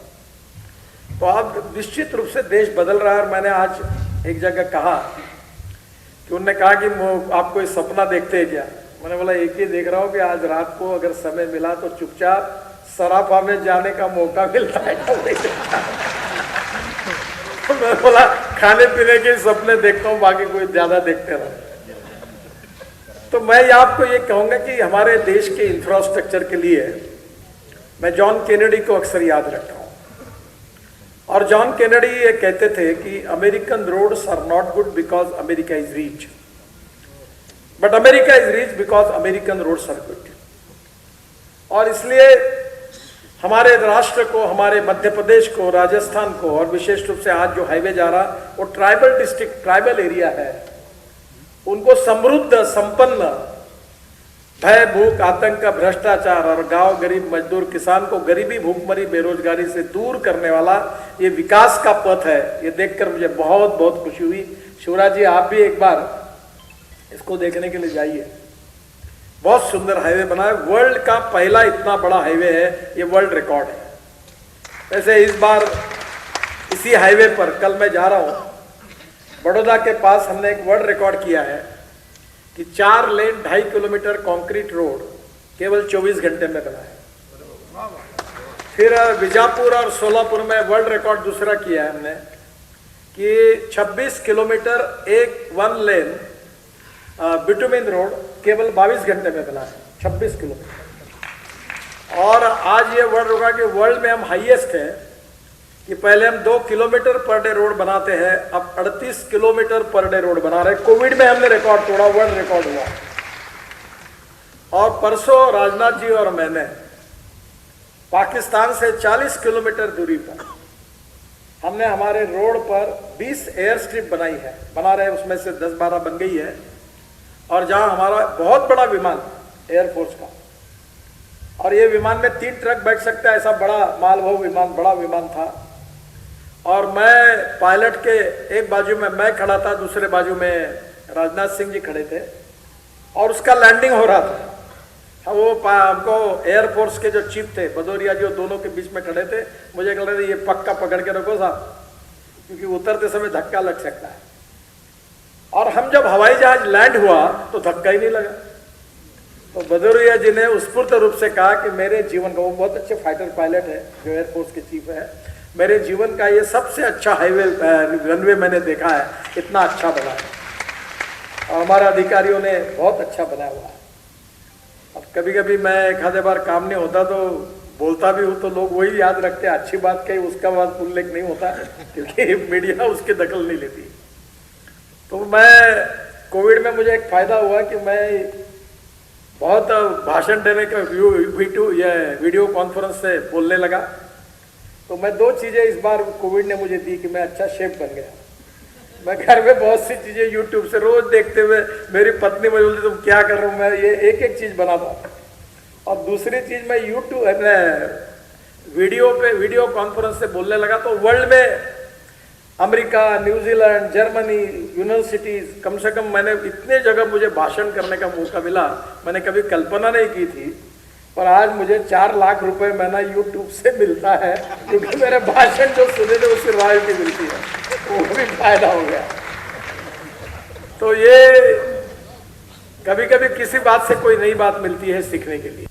S5: तो अब निश्चित रूप से देश बदल रहा है। और मैंने आज एक जगह कहा कि उन्होंने कहा कि आप कोई सपना देखते हैं क्या? मैंने बोला एक ही देख रहा हूँ कि आज रात को अगर समय मिला तो चुपचाप सराफा में जाने का मौका मिलता है। मैं बोला खाने पीने के सपने देखता हूँ, बाकी कोई ज्यादा देखते रहो। तो मैं आपको ये कहूंगा कि हमारे देश के इंफ्रास्ट्रक्चर के लिए मैं जॉन केनेडी को अक्सर याद रखता हूँ। और जॉन केनेडी ये कहते थे कि American roads are not good because America is rich, but America is rich because American roads are good. और इसलिए हमारे राष्ट्र को, हमारे मध्य प्रदेश को, राजस्थान को, और विशेष रूप से आज जो हाईवे जा रहा वो ट्राइबल डिस्ट्रिक्ट, ट्राइबल एरिया है, उनको समृद्ध, संपन्न, भय, भूख, आतंक, भ्रष्टाचार और गांव गरीब मजदूर किसान को गरीबी, भूखमरी, बेरोजगारी से दूर करने वाला ये विकास का पथ है। ये देखकर मुझे बहुत बहुत खुशी हुई। शिवराज जी, आप भी एक बार इसको देखने के लिए जाइए। बहुत सुंदर हाईवे बना है, वर्ल्ड का पहला इतना बड़ा हाईवे है, ये वर्ल्ड रिकॉर्ड है। वैसे इस बार इसी हाईवे पर कल मैं जा रहा हूं बड़ौदा के पास, हमने एक वर्ल्ड रिकॉर्ड किया है कि 4 लेन 2.5 किलोमीटर कंक्रीट रोड केवल 24 घंटे में बना है। फिर बीजापुर और सोलापुर में वर्ल्ड रिकॉर्ड दूसरा किया है हमने कि 26 किलोमीटर वन लेन बिटुमिन रोड केवल 22 घंटे में बना है, 26 किलोमीटर। और आज ये वर्ल्ड होगा कि वर्ल्ड में हम हाईएस्ट हैं कि पहले हम 2 किलोमीटर पर डे रोड बनाते हैं, अब 38 किलोमीटर पर डे रोड बना रहे। कोविड में हमने रिकॉर्ड तोड़ा, वर्ल्ड रिकॉर्ड हुआ। और परसों राजनाथ जी और मैंने पाकिस्तान से 40 किलोमीटर दूरी पर हमने हमारे रोड पर 20 एयर स्ट्रिप बना रहे, उसमें से 10-12 बन गई है। और जहां हमारा बहुत बड़ा विमान एयरफोर्स का, और ये विमान में 3 ट्रक बैठ सकता है, ऐसा बड़ा मालवाहू विमान, बड़ा विमान था। और मैं पायलट के एक बाजू में मैं खड़ा था, दूसरे बाजू में राजनाथ सिंह जी खड़े थे, और उसका लैंडिंग हो रहा था। वो हमको एयरफोर्स के जो चीफ थे भदौरिया जी, दोनों के बीच में खड़े थे। मुझे कह रहे थे ये पक्का पकड़ के रखो साहब, क्योंकि उतरते समय धक्का लग सकता है। और हम जब हवाई जहाज लैंड हुआ तो धक्का ही नहीं लगा। तो भदौरिया जी ने उत्स्फूर्त रूप से कहा कि मेरे जीवन का, वो बहुत अच्छे फाइटर पायलट है जो एयरफोर्स के चीफ है, मेरे जीवन का ये सबसे अच्छा हाईवे रनवे मैंने देखा है, इतना अच्छा बना है। और हमारे अधिकारियों ने बहुत अच्छा बनाया हुआ है। अब कभी कभी मैं एक आधे बार काम नहीं होता तो बोलता भी हूँ, तो लोग वही याद रखते हैं, अच्छी बात कही उसका बात उल्लेख नहीं होता, क्योंकि मीडिया उसकी दखल नहीं लेती। तो मैं कोविड में मुझे एक फायदा हुआ कि मैं बहुत भाषण देने का वीडियो कॉन्फ्रेंस से बोलने लगा। तो मैं 2 चीजें इस बार कोविड ने मुझे दी कि मैं अच्छा शेफ बन गया। मैं घर में बहुत सी चीजें यूट्यूब से रोज देखते हुए, मेरी पत्नी मुझे बोलती तुम क्या कर रहे हो, मैं ये एक चीज बनाता। और दूसरी चीज मैं वीडियो कॉन्फ्रेंस से बोलने लगा। तो वर्ल्ड में अमेरिका, न्यूजीलैंड, जर्मनी, यूनिवर्सिटीज, कम से कम मैंने इतने जगह मुझे भाषण करने का मौका मिला, मैंने कभी कल्पना नहीं की थी। पर आज मुझे 4 लाख रुपए महीना यूट्यूब से मिलता है, क्योंकि मेरे भाषण जो सुने थे उसकी रॉयल्टी मिलती है, वो भी फायदा हो गया। तो ये कभी कभी किसी बात से कोई नई बात मिलती है सीखने के लिए।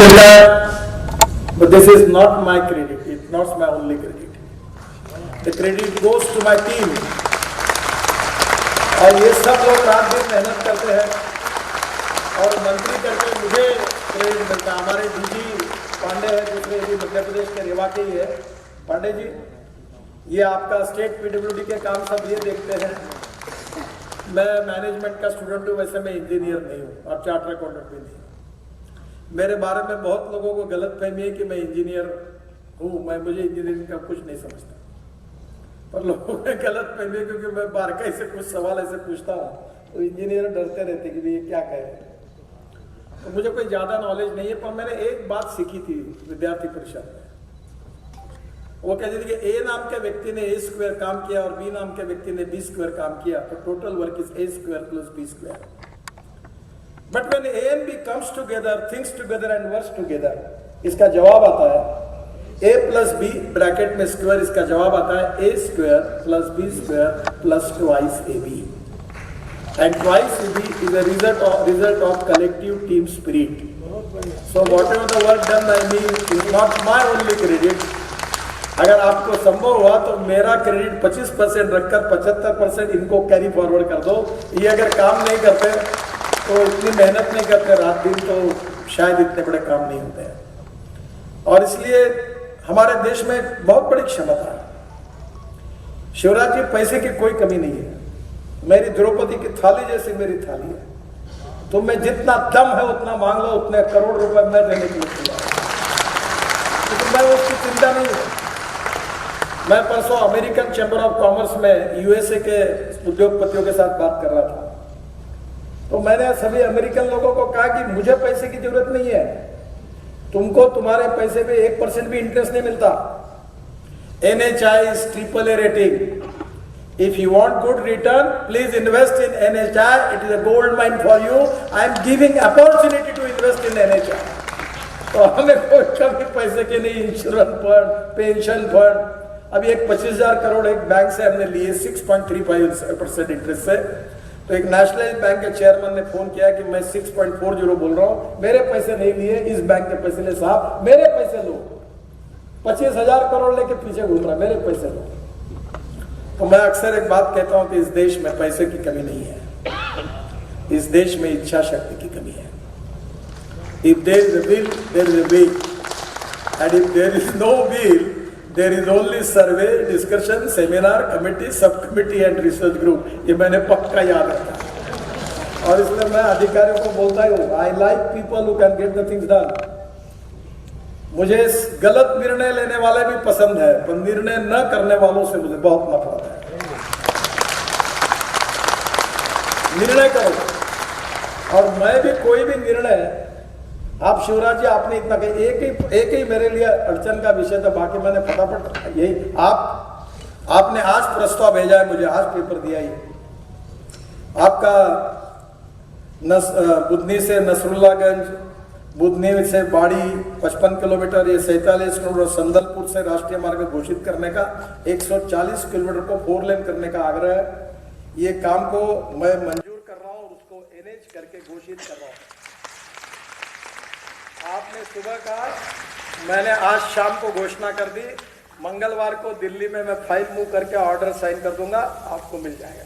S5: मिलता है, but this is not my credit, it's not my only credit. The credit goes to my team. और ये सब लोग रात दिन मेहनत करते हैं और मंत्री करके मुझे क्रेडिट मिलता है। हमारे डीजी पांडे हैं, दूसरे भी मध्य प्रदेश के रेवा के ही है। पांडे जी, ये आपका स्टेट पीडब्ल्यूडी के काम सब ये देखते हैं। मैं मैनेजमेंट का स्टूडेंट हूँ, वैसे मैं इंजीनियर नहीं हूँ और चार्टर अकाउंटेंट भी नहीं। मेरे बारे में बहुत लोगों को गलत फहमी है कि मैं इंजीनियर हूँ, मुझे इंजीनियरिंग का कुछ नहीं समझता। पर लोगों ने गलत फहमी है क्योंकि मैं बारकाई से कुछ सवाल ऐसे पूछता हूँ तो इंजीनियर डरते रहते कि ये क्या कहे। तो मुझे कोई ज़्यादा नॉलेज नहीं है, पर मैंने एक बात सीखी थी विद्यार्थी परिषद में। वो कहते थे कि ए नाम के व्यक्ति ने ए स्क्वायर काम किया और बी नाम के व्यक्ति ने बी स्क्वायर काम किया, तो total work is A square plus B square. But when A and B comes together, things together and works together, इसका जवाब आता है ए प्लस बी ब्रैकेट में स्क्वायर, इसका जवाब आता है A square plus B square plus twice A B. And twice AB is a result of collective team spirit. So whatever the work done by me is not my only credit. अगर आपको संभव हुआ तो मेरा credit 25% रखकर 75% इनको carry forward कर दो। ये अगर काम नहीं करते तो इतनी मेहनत नहीं करते रात दिन तो शायद इतने बड़े काम नहीं होते हैं। और इसलिए हमारे देश में बहुत बड़ी क्षमता है। शिवराज जी, पैसे की कोई कमी नहीं है। मेरी द्रौपदी की थाली जैसी मेरी थाली है। तुम में जितना दम है उतना मांग लो, उतने करोड़ रुपए मैं देने के लिए तैयार हूं। तो मैं उसकी चिंता नहीं है। मैं परसों अमेरिकन चैम्बर ऑफ कॉमर्स में यूएसए के उद्योगपतियों के साथ बात कर रहा था, तो मैंने सभी अमेरिकन लोगों को कहा कि मुझे पैसे की जरूरत नहीं है, तुमको तुम्हारे पैसे पे 1% भी इंटरेस्ट नहीं मिलता। NHI is AAA rating. If you want good return, please invest in NHI. It is a gold mine for you. I am giving opportunity to invest in NHI. तो हमें कोई कभी पैसे के नहीं, इंश्योरेंस फंड, पेंशन फंड। अभी एक 25,000 करोड़ एक बैंक से हमने लिए 6.35% इंटरेस्ट से। तो एक नेशनल बैंक के चेयरमैन ने फोन किया कि मैं 6.40 बोल रहा हूँ, मेरे पैसे नहीं लिए, इस बैंक के पैसे ले साहब, मेरे पैसे लो। 25,000 करोड़ लेके पीछे घूम रहा, मेरे पैसे लो। तो मैं अक्सर एक बात कहता हूं कि इस देश में पैसे की कमी नहीं है, इस देश में इच्छा शक्ति की कमी है। If there is a will, there is a way, and if there is no will, there is only survey, discussion, seminar, committee, subcommittee and research group. ये मैंने पक्का याद रखा और इसलिए मैं अधिकारियों को बोलता हूँ, I like people who can get the things done. मुझे गलत निर्णय लेने वाले भी पसंद है, पर निर्णय न करने वालों से मुझे बहुत नफरत है। निर्णय करो, और मैं भी कोई भी निर्णय, आप शिवराज जी आपने इतना कहा, एक ही मेरे लिए अड़चन का विषय था, बाकी मैंने फटाफट यही आपने आज प्रस्ताव भेजा है मुझे, आज पेपर दिया ही आपका बुधनी से नसरुल्लागंज, बुधनी से बाड़ी 55 किलोमीटर, ये 47 किलोमीटर, संदलपुर से राष्ट्रीय मार्ग घोषित करने का, 140 किलोमीटर को 4 लेन करने का आग्रह है। ये काम को मैं मंजूर कर रहा हूँ, उसको NH करके घोषित कर रहा हूँ। आपने सुबह कहा, मैंने आज शाम को घोषणा कर दी, मंगलवार को दिल्ली में मैं फाइल मूव करके ऑर्डर साइन कर दूंगा, आपको मिल जाएगा।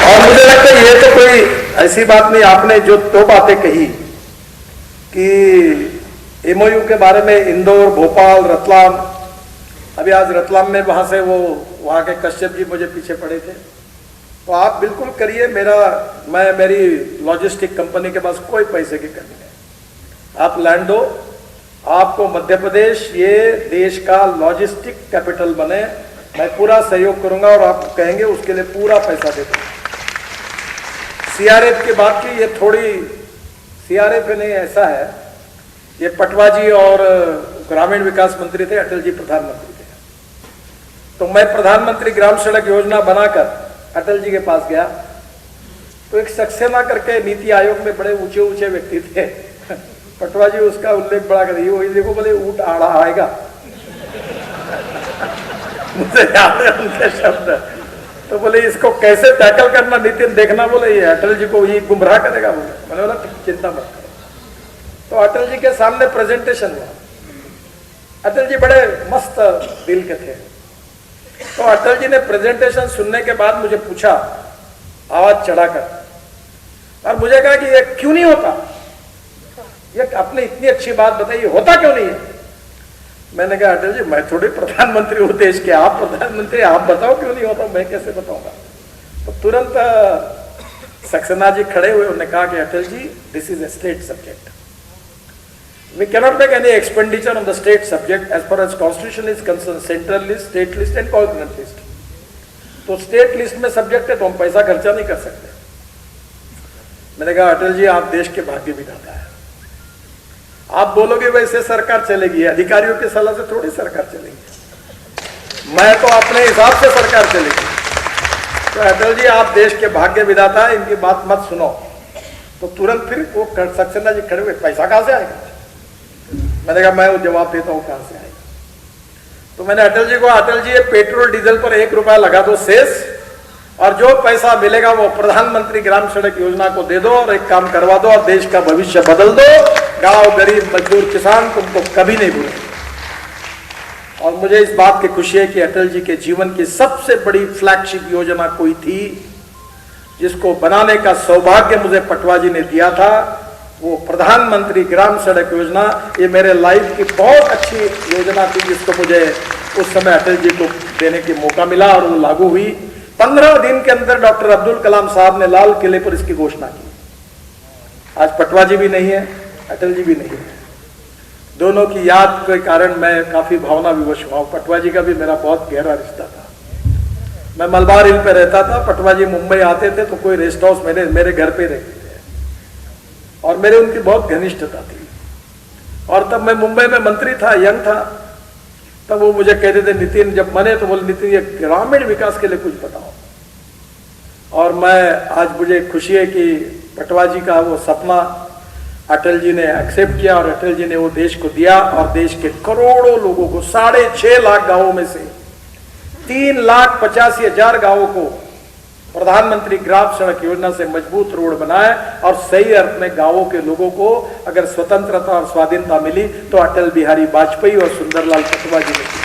S5: और मुझे लगता है ये तो कोई ऐसी बात नहीं, आपने जो दो बातें कही कि MOU के बारे में, इंदौर, भोपाल, रतलाम, अभी आज रतलाम में वहां से वहां के कश्यप जी मुझे पीछे पड़े थे, तो आप बिल्कुल करिए। मेरी लॉजिस्टिक कंपनी के पास कोई पैसे की कमी नहीं, आप लैंड दो, आपको मध्य प्रदेश ये देश का लॉजिस्टिक कैपिटल बने, मैं पूरा सहयोग करूंगा और आप कहेंगे उसके लिए पूरा पैसा दे दूंगा। CRF की बात की, ये थोड़ी CRF नहीं, ऐसा है, ये पटवा जी और ग्रामीण विकास मंत्री थे, अटल जी प्रधानमंत्री थे, तो मैं प्रधानमंत्री ग्राम सड़क योजना बनाकर अटल जी के पास गया, तो एक सक्सेना करके नीति आयोग में बड़े ऊंचे ऊंचे व्यक्ति थे, पटवा जी उसका उल्लेख बड़ा कर, वही देखो बोले ऊंट आड़ा आएगा मुझे याद है उनके शब्द। तो बोले इसको कैसे टैकल करना नितिन देखना, बोले ये अटल जी को ये गुमराह करेगा। बोले मैंने बोला चिंता मत करो। तो अटल जी के सामने प्रेजेंटेशन हुआ। अटल जी बड़े मस्त दिल के थे। तो अटल जी ने प्रेजेंटेशन सुनने के बाद मुझे पूछा आवाज चढ़ाकर, और मुझे कहा कि ये क्यों नहीं होता, ये आपने इतनी अच्छी बात बताई, होता क्यों नहीं है। मैंने कहा अटल जी मैं थोड़ी प्रधानमंत्री हूं देश के, आप प्रधानमंत्री, आप बताओ क्यों नहीं होता, मैं कैसे बताऊंगा। तो तुरंत सक्सेना जी खड़े हुए, उन्होंने कहा कि Atal ji this is a state subject, we cannot make any expenditure on the state subject as per as constitution is concern, central list, state list and concurrent list. तो स्टेट लिस्ट में सब्जेक्ट है तो हम पैसा खर्चा नहीं कर सकते। मैंने कहा अटल जी आप देश के भाग्य विधाता है, आप बोलोगे वैसे सरकार चलेगी, अधिकारियों की सलाह से थोड़ी सरकार चलेगी, मैं तो अपने हिसाब से सरकार चलेगी। तो अटल जी आप देश के भाग्य विधाता है, इनकी बात मत सुनो। तो तुरंत फिर वो सक्सेना जी खड़े हुए, पैसा कहां से आएगा। मैंने कहा मैं वो जवाब देता हूं कहां से आएगा। तो मैंने अटल जी को, अटल जी ये पेट्रोल डीजल पर 1 रुपया लगा दो शेष, और जो पैसा मिलेगा वो प्रधानमंत्री ग्राम सड़क योजना को दे दो और एक काम करवा दो और देश का भविष्य बदल दो। गांव, गरीब, मजदूर, किसान तुमको कभी नहीं भूलेंगे। और मुझे इस बात की खुशी है कि अटल जी के जीवन की सबसे बड़ी फ्लैगशिप योजना कोई थी जिसको बनाने का सौभाग्य मुझे पटवा जी ने दिया था, वो प्रधानमंत्री ग्राम सड़क योजना। ये मेरे लाइफ की बहुत अच्छी योजना थी जिसको मुझे उस समय अटल जी को देने की मौका मिला और वो लागू हुई। 15 दिन के अंदर डॉक्टर अब्दुल कलाम साहब ने लाल किले पर इसकी घोषणा की। आज पटवा जी भी नहीं है, अटल जी भी नहीं है। दोनों की याद के कारण मैं काफी भावना विवश हुआ। पटवा जी का भी मेरा बहुत गहरा रिश्ता था। मैं मलबार हिल पे रहता था, पटवा जी मुंबई आते थे तो कोई रेस्ट हाउस मेरे घर पे रहते थे और मेरे उनकी बहुत घनिष्ठता थी। और तब मैं मुंबई में मंत्री था, यंग था, तब वो मुझे कहते थे नितिन, जब बने तो बोले नितिन ये ग्रामीण विकास के लिए कुछ बताओ। और मैं आज मुझे खुशी है कि पटवा जी का वो सपना अटल जी ने एक्सेप्ट किया और अटल जी ने वो देश को दिया और देश के करोड़ों लोगों को, 6.5 लाख गांवों में से 3,85,000 गांवों को प्रधानमंत्री ग्राम सड़क योजना से मजबूत रोड बनाए। और सही अर्थ में गांवों के लोगों को अगर स्वतंत्रता और स्वाधीनता मिली तो अटल बिहारी वाजपेयी और सुंदरलाल पटवा जी ने की।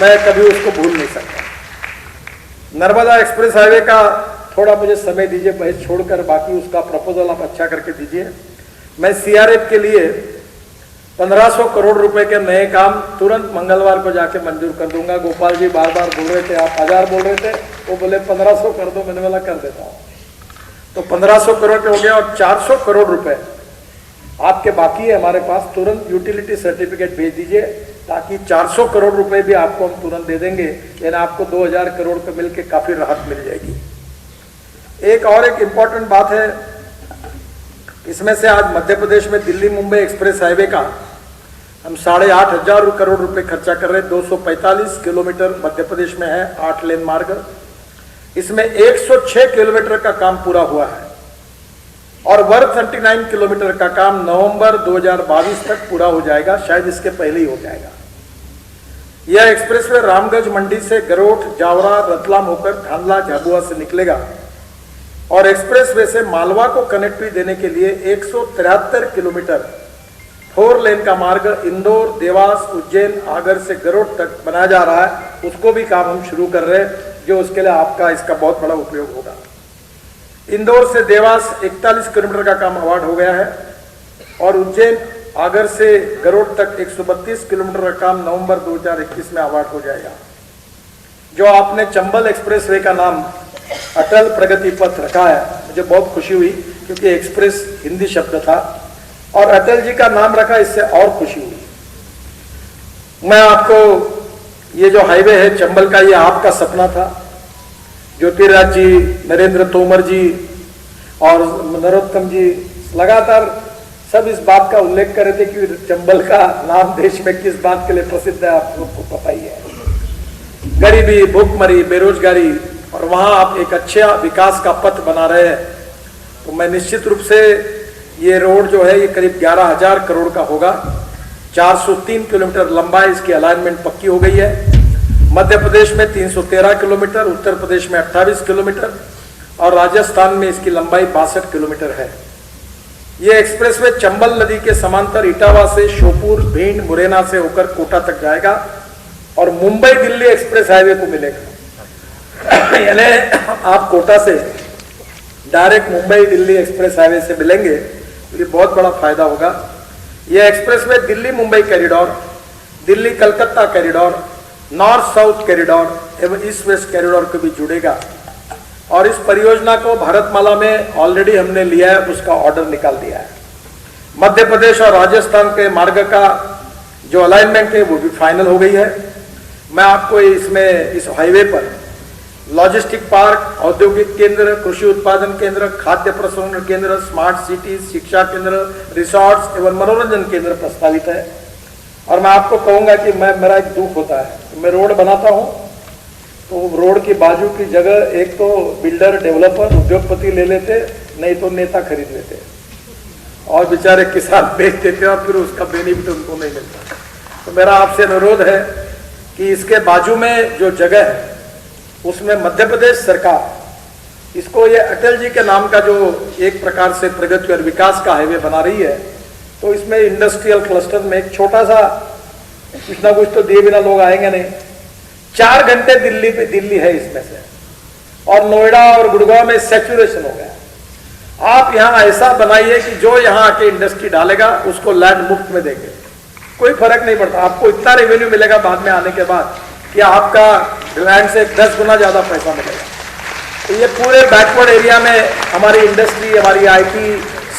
S5: मैं कभी उसको भूल नहीं सकता। नर्मदा एक्सप्रेस हाईवे का थोड़ा मुझे समय दीजिए बहस छोड़कर, बाकी उसका प्रपोजल आप अच्छा करके दीजिए। मैं सीआरएफ के लिए 1500 करोड़ रुपए के नए काम तुरंत मंगलवार को जाके मंजूर कर दूंगा। गोपाल जी बार बार बोल रहे थे, आप 1000 बोल रहे थे, वो बोले 1500 कर दो, मैंने बोला कर देता हूं। तो 1500 करोड़ के हो गया और 400 करोड़ रुपए आपके बाकी है हमारे पास। तुरंत यूटिलिटी सर्टिफिकेट भेज दीजिए ताकि 400 करोड़ रुपए भी आपको हम तुरंत दे देंगे, यानी आपको 2000 करोड़ का मिलकर काफी राहत मिल जाएगी। एक इंपॉर्टेंट बात है, इसमें से आज मध्य प्रदेश में दिल्ली मुंबई एक्सप्रेस हाईवे का हम 8,500 करोड़ रुपए खर्चा कर रहे हैं। 245 किलोमीटर मध्य प्रदेश में है, 8 लेन मार्ग। इसमें 106 किलोमीटर का काम पूरा हुआ है और 139 किलोमीटर का काम नवंबर 2022 तक पूरा हो जाएगा, शायद इसके पहले ही हो जाएगा। यह एक्सप्रेसवे रामगंज मंडी से गरोठ, जावरा, रतलाम होकर खांडला, झाबुआ से निकलेगा और एक्सप्रेसवे से मालवा को कनेक्टिविटी देने के लिए 173 किलोमीटर 4 लेन का मार्ग इंदौर, देवास, उज्जैन, आगर से गरोठ तक बनाया जा रहा है। उसको भी काम हम शुरू कर रहे हैं, जो उसके लिए आपका इसका बहुत बड़ा उपयोग होगा। इंदौर से देवास 41 किलोमीटर का काम अवार्ड हो गया है और उज्जैन, आगर से गरोठ तक 132 किलोमीटर का काम नवंबर 2021 में अवार्ड हो जाएगा। जो आपने चंबल एक्सप्रेसवे का नाम अटल प्रगति पथ रखा है, मुझे बहुत खुशी हुई क्योंकि एक्सप्रेस हिंदी शब्द था और अटल जी का नाम रखा, इससे और खुशी हुई। मैं आपको ये जो हाईवे है चंबल का, ये आपका सपना था। ज्योतिराज जी, नरेंद्र तोमर जी और नरोत्तम जी लगातार सब इस बात का उल्लेख कर रहे थे कि चंबल का नाम देश में किस बात के लिए प्रसिद्ध है, आप लोग को पता ही है। गरीबी, भूखमरी, बेरोजगारी, और वहां आप एक अच्छा विकास का पथ बना रहे हैं। तो मैं निश्चित रूप से ये रोड जो है ये करीब 11,000 करोड़ का होगा। 403 किलोमीटर लंबाई, इसकी अलाइनमेंट पक्की हो गई है मध्य प्रदेश में 313 किलोमीटर, उत्तर प्रदेश में 28 किलोमीटर और राजस्थान में इसकी लंबाई 62 किलोमीटर है। ये एक्सप्रेसवे चंबल नदी के समांतर इटावा से श्योपुर, भिंड, मुरैना से होकर कोटा तक जाएगा और मुंबई दिल्ली एक्सप्रेस हाईवे को मिलेगा। यानी आप कोटा से direct Mumbai Delhi express highway से मिलेंगे तो ये बहुत बड़ा फायदा होगा। यह expressway Delhi Mumbai corridor, Delhi Calcutta corridor, north south corridor एवं ईस्ट वेस्ट कॉरिडोर को भी जुड़ेगा और इस परियोजना को भारतमाला में ऑलरेडी हमने लिया है, उसका ऑर्डर निकाल दिया है। मध्य प्रदेश और राजस्थान के मार्ग का जो अलाइनमेंट है वो भी फाइनल हो गई है। मैं आपको इसमें इस हाईवे पर लॉजिस्टिक पार्क, औद्योगिक केंद्र, कृषि उत्पादन केंद्र, खाद्य प्रसंस्करण केंद्र, स्मार्ट सिटीज, शिक्षा केंद्र, रिसोर्ट्स एवं मनोरंजन केंद्र प्रस्तावित है। और मैं आपको कहूंगा कि मेरा एक दुख होता है, मैं रोड बनाता हूं तो रोड की बाजू की जगह एक तो बिल्डर, डेवलपर, उद्योगपति ले लेते, नहीं तो नेता खरीद लेते और बेचारे किसान बेच देते और फिर उसका बेनिफिट उनको नहीं मिलता। तो मेरा आपसे अनुरोध है कि इसके बाजू में जो जगह है उसमें मध्य प्रदेश सरकार इसको ये अटल जी के नाम का जो एक प्रकार से प्रगति और विकास का हाईवे बना रही है, तो इसमें इंडस्ट्रियल क्लस्टर में एक छोटा सा कुछ ना कुछ तो दिए बिना लोग आएंगे नहीं। 4 घंटे दिल्ली है इसमें से, और नोएडा और गुड़गांव में सैचुरेशन हो गया। आप यहां ऐसा बनाइए कि जो यहां आके इंडस्ट्री डालेगा उसको लैंड मुफ्त में देंगे, कोई फर्क नहीं पड़ता। आपको इतना रेवेन्यू मिलेगा बाद में आने के बाद कि आपका लैंड से 10 गुना ज्यादा पैसा मिलेगा। तो ये पूरे बैकवर्ड एरिया में हमारी इंडस्ट्री, हमारी IT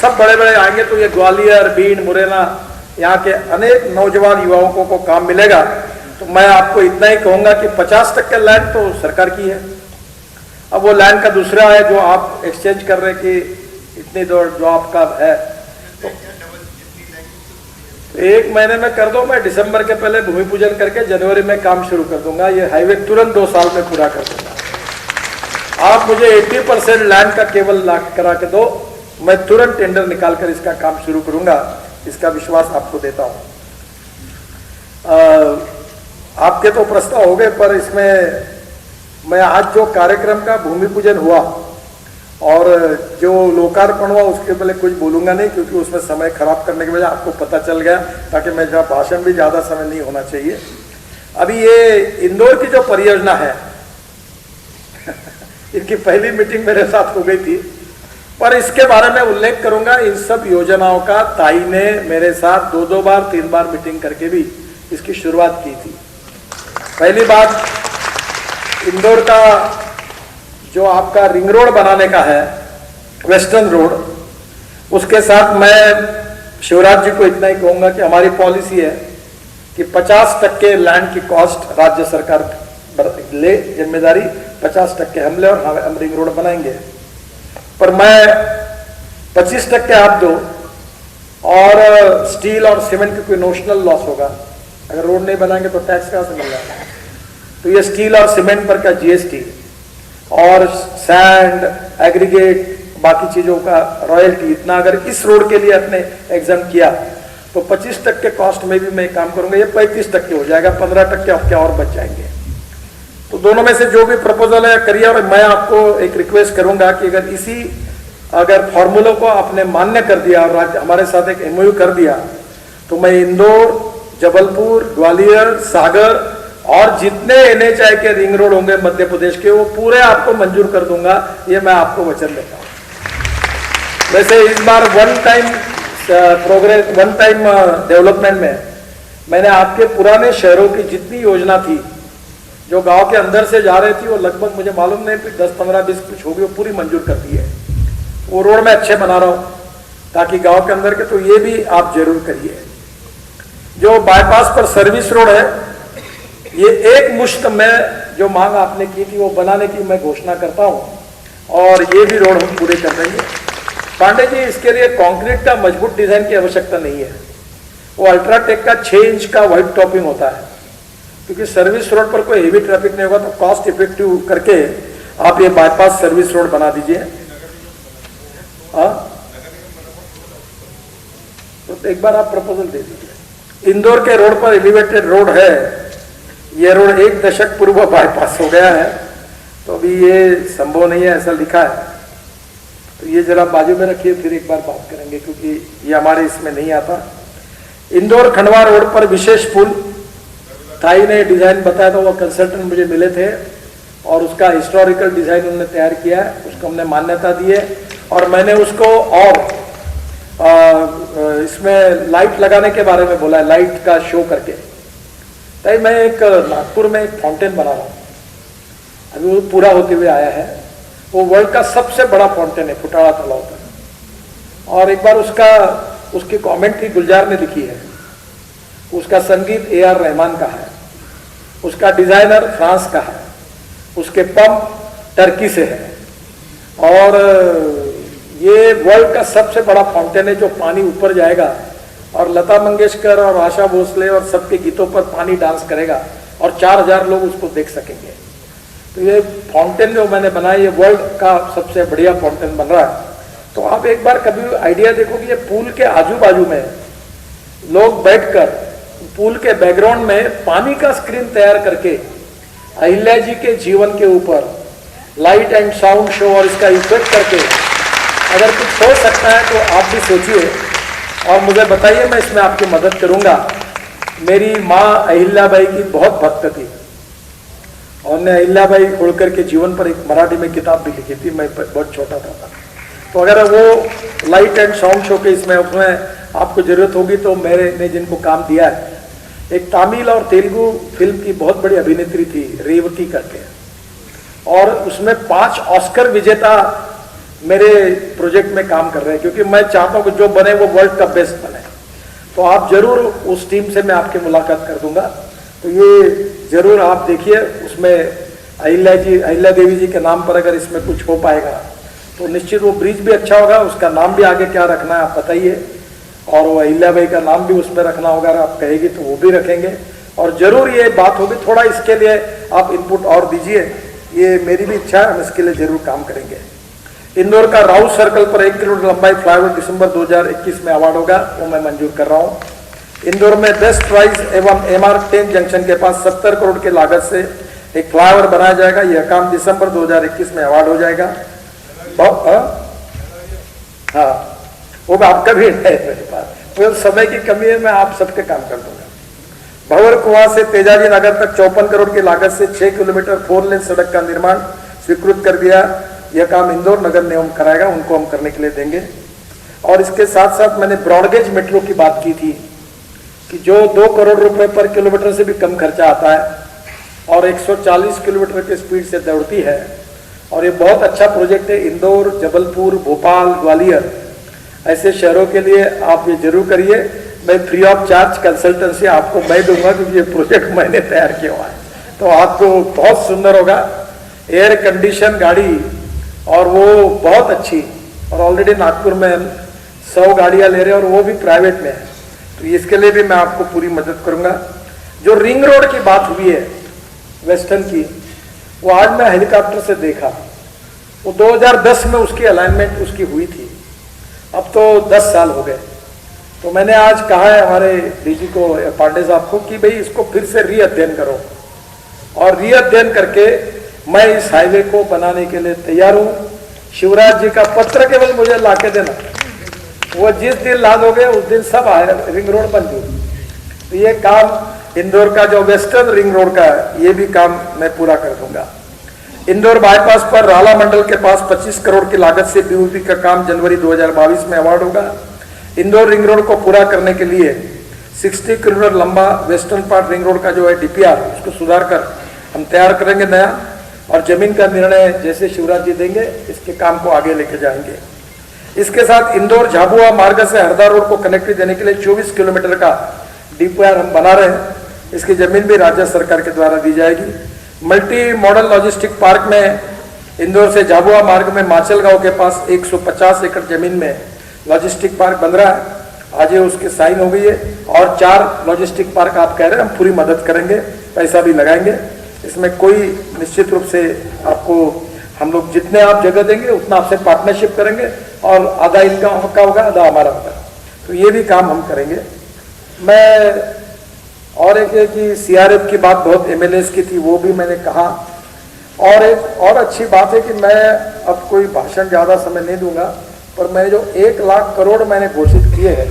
S5: सब बड़े बड़े आएंगे, तो ये ग्वालियर, भिंड, मुरैना यहाँ के अनेक नौजवान युवाओं को काम मिलेगा। तो मैं आपको इतना ही कहूंगा कि 50% लैंड तो सरकार की है। अब वो लैंड का दूसरा है जो आप एक्सचेंज कर रहे हैं कि इतनी दौड़ जो आपका है, तो 1 महीने में कर दो। मैं दिसंबर के पहले भूमि पूजन करके जनवरी में काम शुरू कर दूंगा। ये हाईवे तुरंत 2 साल में पूरा कर दूंगा। आप मुझे 80% लैंड का केवल करा के दो, मैं तुरंत टेंडर निकालकर इसका काम शुरू करूंगा। इसका विश्वास आपको देता हूं। आपके तो प्रस्ताव हो गए, पर इसमें मैं आज जो कार्यक्रम का भूमि पूजन हुआ और जो लोकार्पण हुआ उसके पहले कुछ बोलूंगा नहीं, क्योंकि उसमें समय खराब करने की वजह आपको पता चल गया, ताकि मेरा भाषण भी ज्यादा समय नहीं होना चाहिए। अभी ये इंदौर की जो परियोजना है इनकी पहली मीटिंग मेरे साथ हो गई थी, पर इसके बारे में उल्लेख करूंगा। इन सब योजनाओं का ताई ने मेरे साथ 2 बार 3 बार मीटिंग करके भी इसकी शुरुआत की थी। पहली बात, इंदौर का जो आपका रिंग रोड बनाने का है, वेस्टर्न रोड, उसके साथ मैं शिवराज जी को इतना ही कहूंगा कि हमारी पॉलिसी है कि 50% लैंड की कॉस्ट राज्य सरकार ले, जिम्मेदारी 50% हम ले और हम रिंग रोड बनाएंगे। पर मैं 25% आप दो, और स्टील और सीमेंट की कोई नोशनल लॉस होगा। अगर रोड नहीं बनाएंगे तो टैक्स कहां से मिल जाएगा? तो ये स्टील और सीमेंट पर का GST और सैंड, एग्रीगेट, बाकी चीजों का रॉयल्टी, इतना अगर इस रोड के लिए अपने एग्जाम किया तो 25% कॉस्ट में भी मैं काम करूंगा। ये 35% हो जाएगा, 15% आपके और बच जाएंगे। तो दोनों में से जो भी प्रपोजल है करिए। और मैं आपको एक रिक्वेस्ट करूंगा कि अगर फॉर्मूलों को आपने मान्य कर दिया और हमारे साथ एक MOU कर दिया, तो मैं इंदौर, जबलपुर, ग्वालियर, सागर और जितने NHI के रिंग रोड होंगे मध्य प्रदेश के, वो पूरे आपको मंजूर कर दूंगा। ये मैं आपको वचन देता हूं। वैसे इस बार वन टाइम डेवलपमेंट में मैंने आपके पुराने शहरों की जितनी योजना थी जो गांव के अंदर से जा रही थी, वो लगभग मुझे मालूम नहीं, फिर 10, 15, 20 कुछ होगी, वो पूरी मंजूर कर दी है। वो रोड मैं अच्छे बना रहा हूं ताकि गांव के अंदर के, तो ये भी आप जरूर करिए। जो बाईपास पर सर्विस रोड है, ये एक मुश्त में जो मांग आपने की थी वो बनाने की मैं घोषणा करता हूं, और ये भी रोड हम पूरे कर देंगे। पांडे जी, इसके लिए कंक्रीट का मजबूत डिजाइन की आवश्यकता नहीं है। वो अल्ट्राटेक का 6 इंच का व्हाइट टॉपिंग होता है, क्योंकि सर्विस रोड पर कोई हेवी ट्रैफिक नहीं होगा। तो कॉस्ट इफेक्टिव करके आप ये बाईपास सर्विस रोड बना दीजिए। तो एक बार आप प्रपोजल दे दीजिए। इंदौर के रोड पर एलिवेटेड रोड है, ये रोड 1 दशक पूर्व बाईपास हो गया है, तो अभी ये संभव नहीं है, ऐसा लिखा है। तो ये जरा बाजू में रखिए, फिर एक बार बात करेंगे, क्योंकि ये हमारे इसमें नहीं आता। इंदौर खंडवा रोड पर विशेष पुल, ताई ने डिजाइन बताया था, वो कंसल्टेंट मुझे मिले थे और उसका हिस्टोरिकल डिजाइन उन्होंने तैयार किया है, उसको हमने मान्यता दी है और मैंने उसको और इसमें लाइट लगाने के बारे में बोला है, लाइट का शो करके। ताई मैं एक नागपुर में एक फाउंटेन बना रहा हूँ, अभी वो पूरा होते हुए आया है। वो वर्ल्ड का सबसे बड़ा फाउंटेन है, फुटाड़ा तालाब पर। और एक बार उसकी कमेंट्री गुलजार ने लिखी है। उसका संगीत AR रहमान का है, उसका डिजाइनर फ्रांस का है, उसके पंप टर्की से है और ये वर्ल्ड का सबसे बड़ा फाउंटेन है जो पानी ऊपर जाएगा और लता मंगेशकर और आशा भोसले और सबके गीतों पर पानी डांस करेगा और 4000 लोग उसको देख सकेंगे। तो ये फाउंटेन जो मैंने बनाया, ये वर्ल्ड का सबसे बढ़िया फाउंटेन बन रहा है। तो आप एक बार कभी आइडिया देखो कि ये पुल के आजू बाजू में लोग बैठकर पुल के बैकग्राउंड में पानी का स्क्रीन तैयार करके अहिल्या जी के जीवन के ऊपर लाइट एंड साउंड शो और इसका इफेक्ट करके अगर कुछ हो सकता है तो आप भी सोचिए और मुझे बताइए, मैं इसमें आपकी मदद करूंगा। मेरी माँ अहिल्याबाई की बहुत भक्त थी और ने अहिल्याबाई होलकर के जीवन पर एक मराठी में किताब भी लिखी थी, मैं बहुत छोटा था। तो अगर वो लाइट एंड साउंड शो के इसमें आपको जरूरत होगी तो मैंने जिनको काम दिया है, एक तमिल और तेलुगु फिल्म की बहुत बड़ी अभिनेत्री थी रेवती करके, और उसमें 5 ऑस्कर विजेता मेरे प्रोजेक्ट में काम कर रहे हैं, क्योंकि मैं चाहता हूं कि जो बने वो वर्ल्ड का बेस्ट बने। तो आप जरूर उस टीम से मैं आपकी मुलाकात कर दूंगा। तो ये जरूर आप देखिए, उसमें अहिल्या देवी जी के नाम पर अगर इसमें कुछ हो पाएगा तो निश्चित वो ब्रिज भी अच्छा होगा। उसका नाम भी आगे क्या रखना है आप बताइए, और वो अहिल्याबाई का नाम भी उसमें रखना होगा, अगर आप कहेगी तो वो भी रखेंगे। और जरूर ये बात होगी, थोड़ा इसके लिए आप इनपुट और दीजिए, ये मेरी भी इच्छा है, हम इसके लिए जरूर काम करेंगे। इंदौर का राउत सर्कल पर 1 किलोमीटर लंबाई फ्लाईओवर दिसंबर 2021 में अवार्ड होगा, वो मैं मंजूर कर रहा हूँ। इंदौर में बेस्ट प्राइस एवं MR10 जंक्शन के पास 70 करोड़ की लागत से एक फ्लाईओवर बनाया जाएगा, यह काम दिसंबर 2021 में अवार्ड हो जाएगा। हाँ, वो आपका भी है मेरे पास, वो समय की कमी है, मैं आप सबके काम कर दूंगा। भंवर कुआं से तेजाजी नगर तक 54 करोड़ की लागत से 6 किलोमीटर 4 लेन सड़क का निर्माण स्वीकृत कर दिया। यह काम इंदौर नगर निगम कराएगा, उनको हम करने के लिए देंगे। और इसके साथ साथ मैंने ब्रॉडगेज मेट्रो की बात की थी कि जो 2 करोड़ रुपए पर किलोमीटर से भी कम खर्चा आता है और 140 किलोमीटर की स्पीड से दौड़ती है, और ये बहुत अच्छा प्रोजेक्ट है। इंदौर, जबलपुर, भोपाल, ग्वालियर ऐसे शहरों के लिए आप ये जरूर करिए। मैं फ्री ऑफ चार्ज कंसल्टेंसी आपको मैं दूंगा, क्योंकि ये प्रोजेक्ट मैंने तैयार किया हुआ है, तो आपको बहुत सुंदर होगा। एयर कंडीशन गाड़ी, और वो बहुत अच्छी, और ऑलरेडी नागपुर में 100 गाड़ियां ले रहे हैं और वो भी प्राइवेट में है, तो इसके लिए भी मैं आपको पूरी मदद करूंगा। जो रिंग रोड की बात हुई है वेस्टर्न की, वो आज मैं हेलीकॉप्टर से देखा, वो 2010 में उसकी अलाइनमेंट उसकी हुई थी, अब तो 10 साल हो गए। तो मैंने आज कहा है हमारे डीजी को, पांडे साहब को, कि भाई इसको फिर से रीअध्ययन करो, और रीअध्ययन करके मैं इस हाईवे को बनाने के लिए तैयार हूं। शिवराज जी का पत्र केवल मुझे ला के देना, वो जिस दिन ला दोगे उस दिन सब रिंग रोड बन जाएगी। तो ये काम इंदौर का जो वेस्टर्न रिंग रोड का है, ये भी काम मैं पूरा कर दूंगा। इंदौर बाईपास पर राला मंडल के पास 25 करोड़ की लागत से BOP का काम जनवरी 2022 में अवार्ड होगा। इंदौर रिंग रोड को पूरा करने के लिए 60 किलोमीटर लंबा वेस्टर्न पार्ट रिंग रोड का जो है DPR, उसको सुधार कर हम तैयार करेंगे नया, और जमीन का निर्णय जैसे शिवराज जी देंगे इसके काम को आगे लेके जाएंगे। इसके साथ इंदौर झाबुआ मार्ग से हरदा रोड को कनेक्टिविटी देने के लिए 24 किलोमीटर का DPR हम बना रहे हैं, इसकी जमीन भी राज्य सरकार के द्वारा दी जाएगी। मल्टी मॉडल लॉजिस्टिक पार्क में इंदौर से झाबुआ मार्ग में माचल गांव के पास 150 एकड़ जमीन में लॉजिस्टिक पार्क बन रहा है, आज ये उसकी साइन हो गई है। और 4 लॉजिस्टिक पार्क आप कह रहे हैं, हम पूरी मदद करेंगे, पैसा भी लगाएंगे, इसमें कोई निश्चित रूप से आपको हम लोग जितने आप जगह देंगे उतना आपसे पार्टनरशिप करेंगे, और आधा इनका का होगा, आधा हमारा होगा, तो ये भी काम हम करेंगे। मैं और एक है कि सीआरएफ की बात बहुत एमएलएस की थी, वो भी मैंने कहा। और एक और अच्छी बात है कि मैं अब कोई भाषण ज़्यादा समय नहीं दूंगा, पर मैंने जो 1 लाख करोड़ मैंने घोषित किए हैं,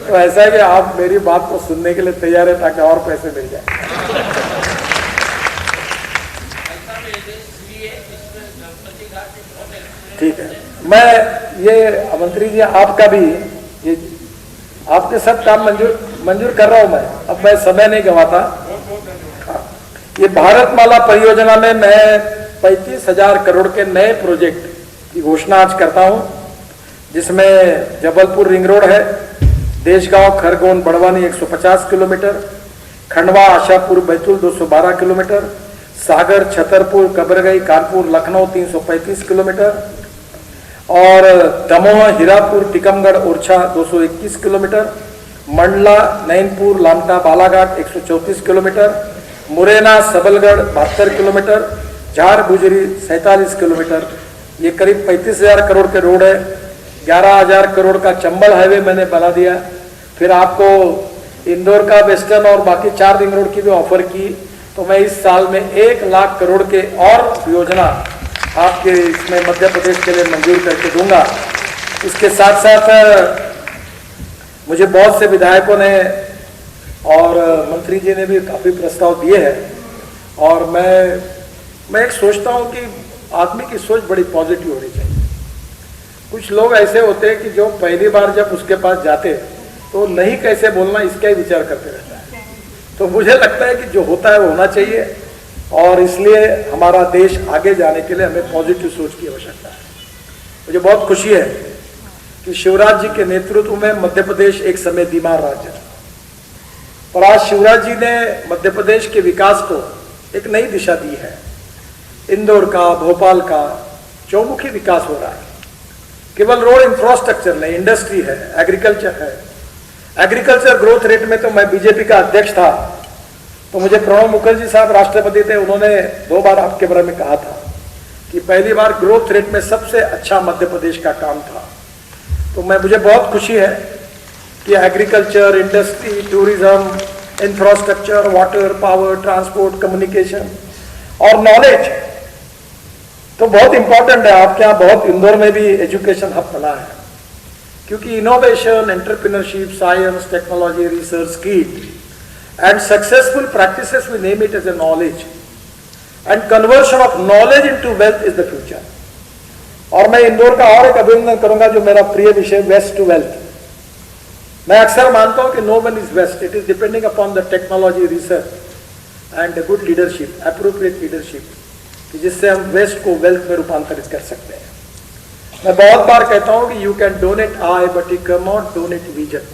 S5: तो ऐसा है कि आप मेरी बात को सुनने के लिए तैयार है ताकि और पैसे मिल जाए। ठीक है, मैं ये मंत्री जी आपका भी ये आपके सब काम मंजूर कर रहा हूं मैं, अब मैं समय नहीं गंवाता। ये भारतमाला परियोजना में मैं 35,000 करोड़ के नए प्रोजेक्ट की घोषणा आज करता हूं, जिसमें जबलपुर रिंग रोड है, Deshgaon Khargone Barwani 150 kilometre, Khandwa Ashapur Betul 212 kilometre, Sagar Chhatarpur Kabargai Kanpur Lucknow 335 kilometre, और Damoh Hirapur Tikamgarh Orchha 221 kilometre, Mandla Nainpur Lamta Balaghat 134 kilometre, Morena Sabalgarh 72 kilometre, Jhar Gujri 47 kilometre. ये करीब 35,000 करोड़ के रोड है। 11,000 करोड़ का चंबल हाईवे मैंने बना दिया। फिर आपको इंदौर का वेस्टर्न और बाकी 4 रिंग रोड की भी ऑफर की, तो मैं इस साल में 1 लाख करोड़ के और योजना आपके इसमें मध्य प्रदेश के लिए मंजूर करके दूंगा। इसके साथ साथ मुझे बहुत से विधायकों ने और मंत्री जी ने भी काफ़ी प्रस्ताव दिए हैं, और मैं एक सोचता हूं कि आदमी की सोच बड़ी पॉजिटिव होनी चाहिए। कुछ लोग ऐसे होते हैं कि जो पहली बार जब उसके पास जाते तो नहीं कैसे बोलना इसका ही विचार करते रहता है। तो मुझे लगता है कि जो होता है वो होना चाहिए, और इसलिए हमारा देश आगे जाने के लिए हमें पॉजिटिव सोच की आवश्यकता है। मुझे बहुत खुशी है कि शिवराज जी के नेतृत्व में मध्य प्रदेश एक समय बीमार राज्य था, पर आज शिवराज जी ने मध्य प्रदेश के विकास को एक नई दिशा दी है। इंदौर का, भोपाल का चौमुखी विकास हो रहा है। केवल रोड इंफ्रास्ट्रक्चर नहीं, इंडस्ट्री है, एग्रीकल्चर है। एग्रीकल्चर ग्रोथ रेट में तो मैं बीजेपी का अध्यक्ष था, तो मुझे प्रणब मुखर्जी साहब राष्ट्रपति थे, उन्होंने 2 बार आपके बारे में कहा था कि पहली बार ग्रोथ रेट में सबसे अच्छा मध्य प्रदेश का काम था। तो मुझे बहुत खुशी है कि agriculture, industry, tourism, infrastructure, water, power, transport, communication और नॉलेज तो बहुत इंपॉर्टेंट है। आपके यहाँ बहुत, इंदौर में भी एजुकेशन हब बना है, क्योंकि innovation, entrepreneurship, science, technology, research, skill and successful practices, we name it as a knowledge, and conversion of knowledge into wealth is the future. और मैं इंदौर का और एक अभिनंदन करूंगा, जो मेरा प्रिय विषय वेस्ट टू वेल्थ। मैं अक्सर मानता हूं कि no one is west, it is depending upon the technology, research and good leadership, appropriate leadership, जिससे हम वेस्ट को वेल्थ में रूपांतरित कर सकते हैं। मैं बहुत बार कहता हूं कि you can donate eye but you can not donate vision.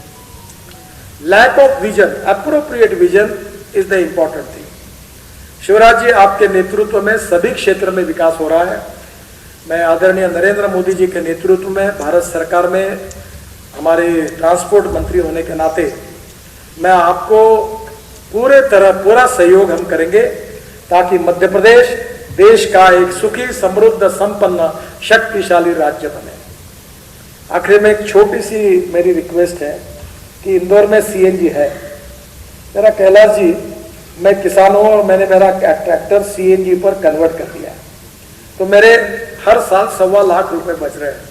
S5: Lack of vision, appropriate vision is the important thing. Shivraj ji, आपके नेतृत्व में सभी क्षेत्र में विकास हो रहा है। मैं आदरणीय नरेंद्र मोदी जी के नेतृत्व में भारत सरकार में हमारे ट्रांसपोर्ट मंत्री होने के नाते मैं आपको पूरा सहयोग हम करेंगे, ताकि मध्य प्रदेश देश का एक सुखी, समृद्ध, संपन्न, शक्तिशाली राज्य बने। आखिर में एक छोटी सी मेरी रिक्वेस्ट है कि इंदौर में सीएनजी है। मेरा कैलाश जी, मैं किसान हूँ और मैंने मेरा ट्रैक्टर सीएनजी पर कन्वर्ट कर दिया है, तो मेरे हर साल 1.25 लाख रुपए बच रहे हैं।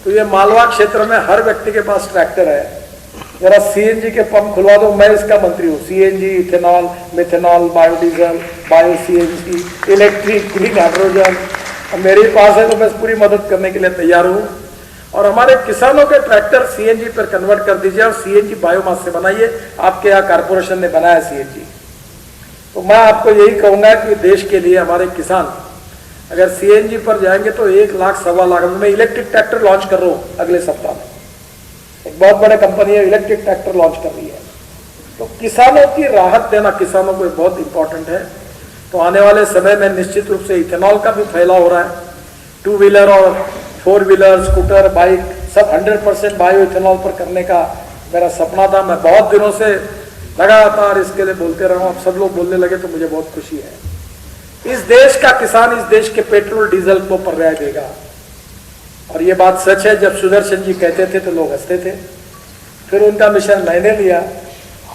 S5: तो ये मालवा क्षेत्र में हर व्यक्ति के पास ट्रैक्टर है, जरा सीएनजी के पंप खुलवा दो। मैं इसका मंत्री हूँ। CNG, ethanol, methanol, biodiesel, bio CNG, electric, green hydrogen मेरे पास है, तो मैं पूरी मदद करने के लिए तैयार हूँ। और हमारे किसानों के ट्रैक्टर सीएनजी पर कन्वर्ट कर दीजिए, और सीएनजी बायोमास से बनाइए। आपके यहाँ कारपोरेशन ने बनाया सीएनजी। तो मैं आपको यही कहूँगा कि देश के लिए हमारे किसान अगर सीएनजी पर जाएंगे तो 1 लाख, 1.25 लाख। मैं इलेक्ट्रिक ट्रैक्टर लॉन्च कर रहा हूँ अगले सप्ताह में। एक बहुत बड़ी कंपनी है, इलेक्ट्रिक ट्रैक्टर लॉन्च कर रही है। तो किसानों की राहत देना किसानों को बहुत इंपॉर्टेंट है। तो आने वाले समय में निश्चित रूप से इथेनॉल का भी फैलाव हो रहा है। 2 व्हीलर और 4 व्हीलर, स्कूटर, बाइक सब 100% बायो इथेनॉल पर करने का मेरा सपना था। मैं बहुत दिनों से लगातार इसके लिए बोलते रहा हूँ। अब सब लोग बोलने लगे तो मुझे बहुत खुशी है। इस देश का किसान इस देश के पेट्रोल डीजल को पर्याय देगा। और ये बात सच है, जब सुदर्शन जी कहते थे तो लोग हंसते थे। फिर उनका मिशन मैंने लिया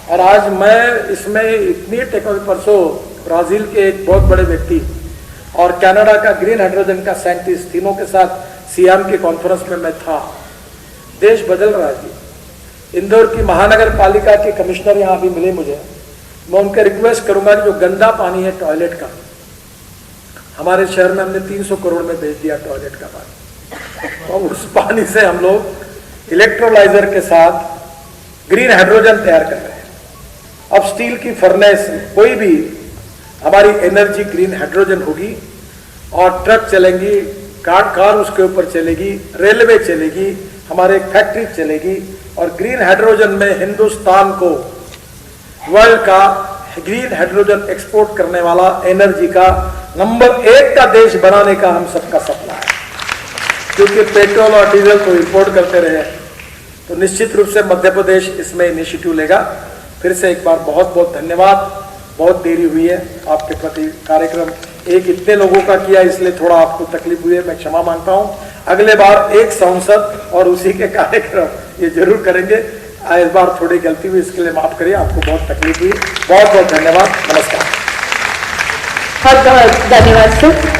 S5: और आज मैं इसमें इतनी टेक्नोलॉजी, परसों ब्राजील के एक बहुत बड़े व्यक्ति और कनाडा का ग्रीन हाइड्रोजन का साइंटिस्ट, तीनों के साथ सियाम के कॉन्फ्रेंस में मैं था। देश बदल रहा है जी। इंदौर की महानगर पालिका के कमिश्नर यहाँ भी मिले मुझे, मैं उनके रिक्वेस्ट करूंगा कि जो गंदा पानी है टॉयलेट का, हमारे शहर में हमने 300 करोड़ में बेच दिया टॉयलेट का पानी, तो उस पानी से हम लोग इलेक्ट्रोलाइजर के साथ ग्रीन हाइड्रोजन तैयार कर रहे हैं। अब स्टील की फर्नेस, कोई भी हमारी एनर्जी ग्रीन हाइड्रोजन होगी और ट्रक चलेंगी, कार उसके ऊपर चलेगी, रेलवे चलेगी, हमारे फैक्ट्री चलेगी और ग्रीन हाइड्रोजन में हिंदुस्तान को वर्ल्ड का ग्रीन हाइड्रोजन एक्सपोर्ट करने वाला एनर्जी का नंबर 1 का देश बनाने का हम सबका सपना है। क्योंकि पेट्रोल और डीजल को इंपोर्ट करते रहे तो निश्चित रूप से मध्य प्रदेश इसमें इनिशिएटिव लेगा। फिर से एक बार बहुत बहुत धन्यवाद। बहुत देरी हुई है आपके प्रति, कार्यक्रम एक इतने लोगों का किया इसलिए थोड़ा आपको तकलीफ हुई है, मैं क्षमा मांगता हूं। अगले बार एक सांसद और उसी के कार्यक्रम ये जरूर करेंगे। इस बार थोड़ी गलती हुई, इसके लिए माफ करिए, आपको बहुत तकलीफ हुई। बहुत बहुत धन्यवाद, नमस्कार।
S2: बहुत बहुत धन्यवाद सर।